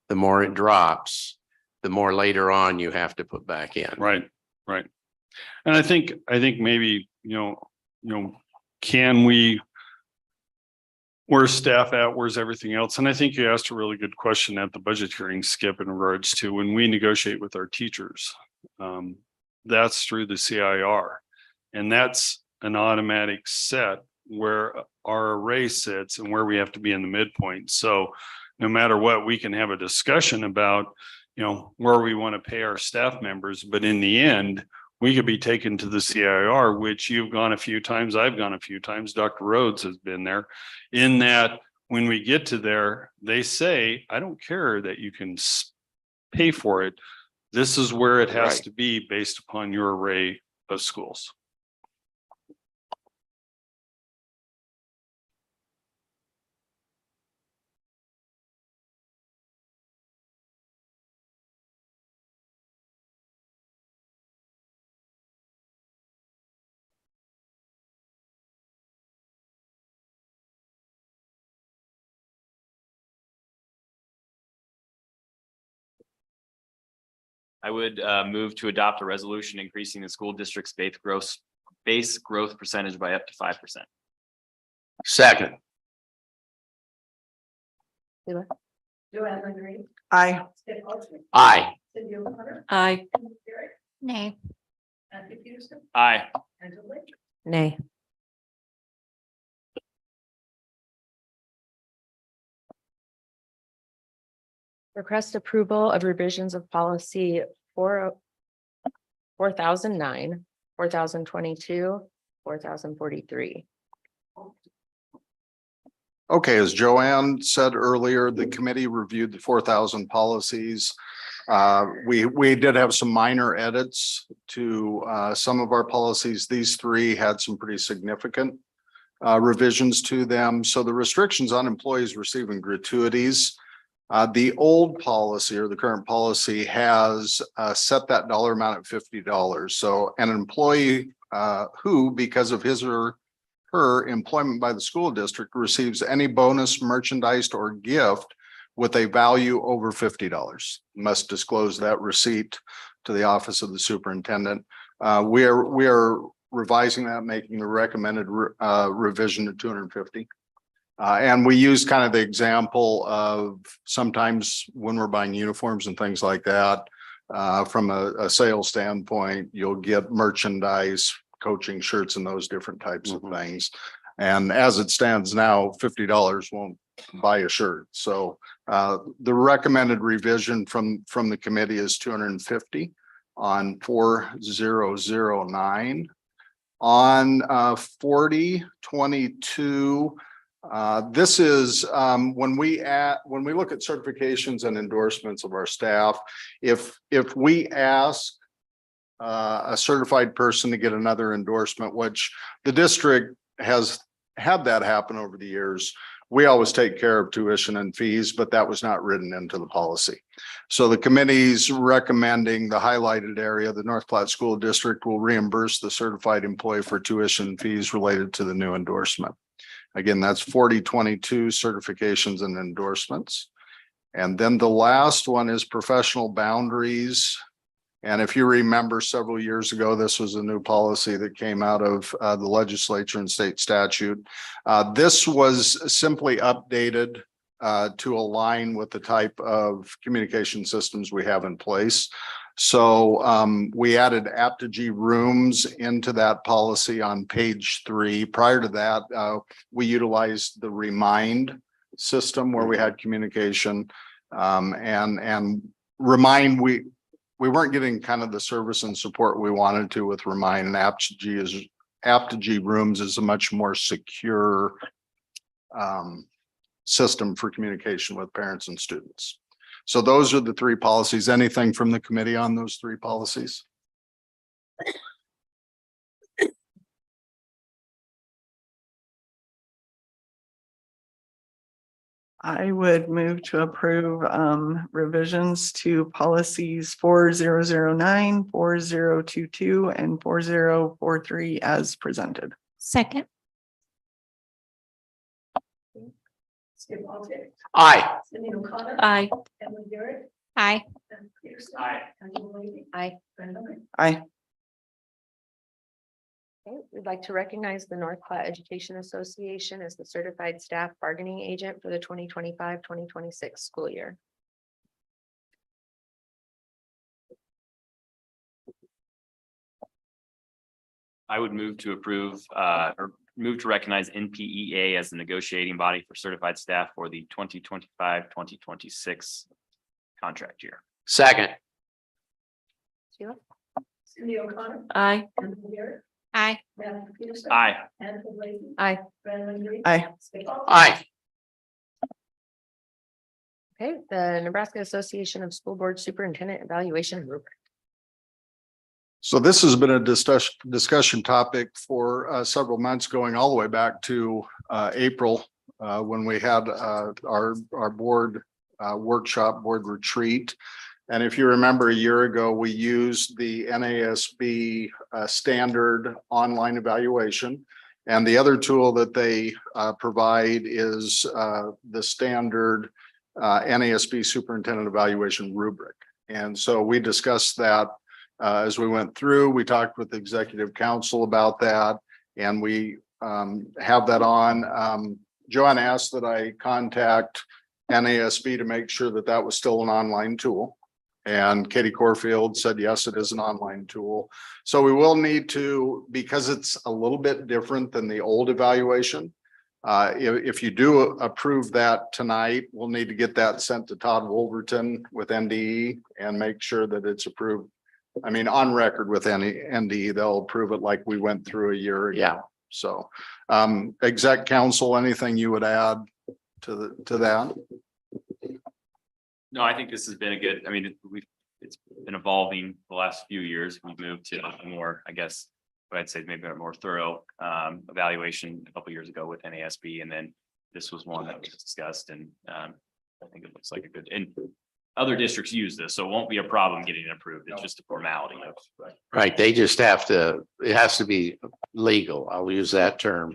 Speaker 4: the more it drops, the more later on you have to put back in.
Speaker 10: Right. And I think maybe, can we, where's staff at? Where's everything else? And I think you asked a really good question at the budget hearing, Skip, in regards to when we negotiate with our teachers. That's through the CIR. And that's an automatic set where our array sits and where we have to be in the midpoint. So no matter what, we can have a discussion about, where we want to pay our staff members. But in the end, we could be taken to the CIR, which you've gone a few times, I've gone a few times, Dr. Rhodes has been there. In that, when we get to there, they say, I don't care that you can pay for it. This is where it has to be based upon your array of schools.
Speaker 6: I would move to adopt a resolution increasing the school district's base growth percentage by up to 5%.
Speaker 4: Second.
Speaker 3: Joanne Lingery.
Speaker 5: Aye.
Speaker 3: Skip Culture.
Speaker 4: Aye.
Speaker 3: Cindy O'Connor.
Speaker 1: Aye.
Speaker 3: Garrett.
Speaker 9: Nay.
Speaker 3: Matthew Peterson.
Speaker 6: Aye.
Speaker 3: Angela Blake.
Speaker 1: Nay. Request approval of revisions of policy 4009, 4022, 4043.
Speaker 8: Okay, as Joanne said earlier, the committee reviewed the 4,000 policies. We did have some minor edits to some of our policies. These 3 had some pretty significant revisions to them. So the restrictions on employees receiving gratuities, the old policy or the current policy has set that dollar amount at $50. So an employee who, because of his or her employment by the school district, receives any bonus, merchandise, or gift with a value over $50 must disclose that receipt to the office of the superintendent. We are revising that, making the recommended revision to 250. And we use kind of the example of sometimes when we're buying uniforms and things like that, from a sales standpoint, you'll get merchandise, coaching shirts, and those different types of things. And as it stands now, $50 won't buy a shirt. So the recommended revision from the committee is 250 on 4009. On 4022, this is when we look at certifications and endorsements of our staff, if we ask a certified person to get another endorsement, which the district has had that happen over the years, we always take care of tuition and fees, but that was not written into the policy. So the committee's recommending the highlighted area, the North Platte School District will reimburse the certified employee for tuition and fees related to the new endorsement. Again, that's 4022 certifications and endorsements. And then the last one is professional boundaries. And if you remember several years ago, this was a new policy that came out of the legislature and state statute. This was simply updated to align with the type of communication systems we have in place. So we added Apogee rooms into that policy on page 3. Prior to that, we utilized the Remind system where we had communication and Remind. We weren't getting kind of the service and support we wanted to with Remind, and Apogee rooms is a much more secure system for communication with parents and students. So those are the 3 policies. Anything from the committee on those 3 policies?
Speaker 5: I would move to approve revisions to policies 4009, 4022, and 4043 as presented.
Speaker 11: Second.
Speaker 3: Skip Alter,
Speaker 4: Aye.
Speaker 3: Cindy O'Connor.
Speaker 11: Aye.
Speaker 3: Emily Garrett.
Speaker 9: Aye.
Speaker 3: Matthew Peterson.
Speaker 4: Aye.
Speaker 3: Angela Levy.
Speaker 1: Aye.
Speaker 3: Brenda Lee.
Speaker 5: Aye.
Speaker 1: Okay, we'd like to recognize the North Platte Education Association as the certified staff bargaining agent for the 2025-2026 school year.
Speaker 6: I would move to approve or move to recognize NPEA as the negotiating body for certified staff for the 2025-2026 contract year.
Speaker 4: Second.
Speaker 1: Sheila?
Speaker 3: Cindy O'Connor.
Speaker 11: Aye.
Speaker 3: Emily Garrett.
Speaker 9: Aye.
Speaker 3: Matthew Peterson.
Speaker 6: Aye.
Speaker 3: Angela Levy.
Speaker 1: Aye.
Speaker 3: Brenda Lee.
Speaker 5: Aye.
Speaker 3: Skip Alter.
Speaker 4: Aye.
Speaker 1: Okay, the Nebraska Association of School Board Superintendent Evaluation Rubric.
Speaker 8: So this has been a discussion topic for several months, going all the way back to April when we had our board workshop, board retreat. And if you remember a year ago, we used the NASB standard online evaluation. And the other tool that they provide is the standard NASB superintendent evaluation rubric. And so we discussed that as we went through. We talked with the executive council about that, and we have that on. Joanne asked that I contact NASB to make sure that that was still an online tool. And Katie Corfield said, yes, it is an online tool. So we will need to, because it's a little bit different than the old evaluation. If you do approve that tonight, we'll need to get that sent to Todd Wolverton with NDE and make sure that it's approved. I mean, on record with any NDE, they'll approve it like we went through a year ago.
Speaker 4: Yeah.
Speaker 8: So, exec council, anything you would add to that?
Speaker 6: No, I think this has been a good, I mean, it's been evolving the last few years. We've moved to a more, I guess, what I'd say maybe a more thorough evaluation a couple years ago with NASB. And then this was one that was discussed, and I think it looks like a good, and other districts use this, so it won't be a problem getting it approved. It's just a formality of.
Speaker 4: Right, they just have to, it has to be legal. I'll use that term,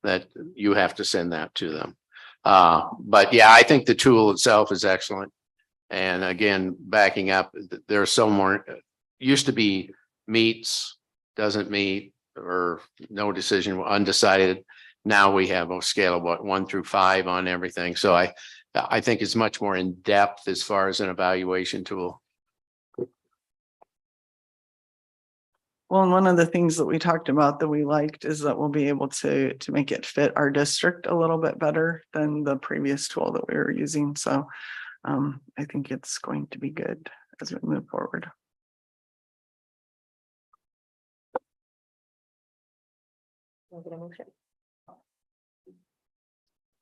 Speaker 4: that you have to send that to them. But yeah, I think the tool itself is excellent. And again, backing up, there's so more, used to be meets, doesn't meet, or no decision, undecided. Now we have a scale of what, 1 through 5 on everything. So I think it's much more in depth as far as an evaluation tool.
Speaker 5: Well, and one of the things that we talked about that we liked is that we'll be able to make it fit our district a little bit better than the previous tool that we were using. So I think it's going to be good as we move forward.
Speaker 1: Can I get a motion?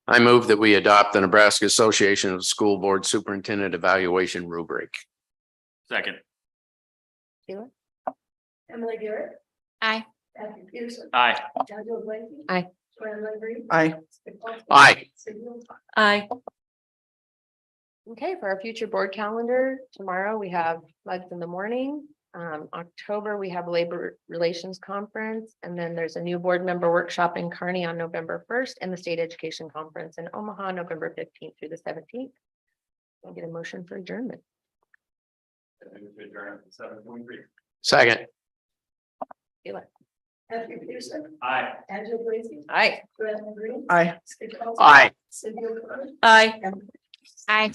Speaker 4: I move that we adopt the Nebraska Association of School Board Superintendent Evaluation Rubric.
Speaker 6: Second.
Speaker 1: Sheila?
Speaker 3: Emily Garrett.
Speaker 9: Aye.
Speaker 3: Matthew Peterson.
Speaker 6: Aye.
Speaker 3: Angela Levy.
Speaker 1: Aye.
Speaker 3: Brenda Lee.
Speaker 5: Aye.
Speaker 3: Skip Alter.
Speaker 4: Aye.
Speaker 3: Cindy O'Connor.
Speaker 11: Aye.
Speaker 1: Okay, for our future board calendar, tomorrow we have floods in the morning. October, we have Labor Relations Conference, and then there's a new board member workshop in Kearney on November 1st, and the State Education Conference in Omaha, November 15th through the 17th. I'll get a motion for adjournment.
Speaker 4: Second.
Speaker 3: Matthew Peterson,
Speaker 6: Aye.
Speaker 3: Angela Lacy,
Speaker 1: Aye.
Speaker 3: Joanne Green.
Speaker 5: Aye.
Speaker 3: Skip Pellet.
Speaker 4: Aye.
Speaker 3: Cindy O'Connor.
Speaker 1: Aye.
Speaker 3: and
Speaker 9: Aye.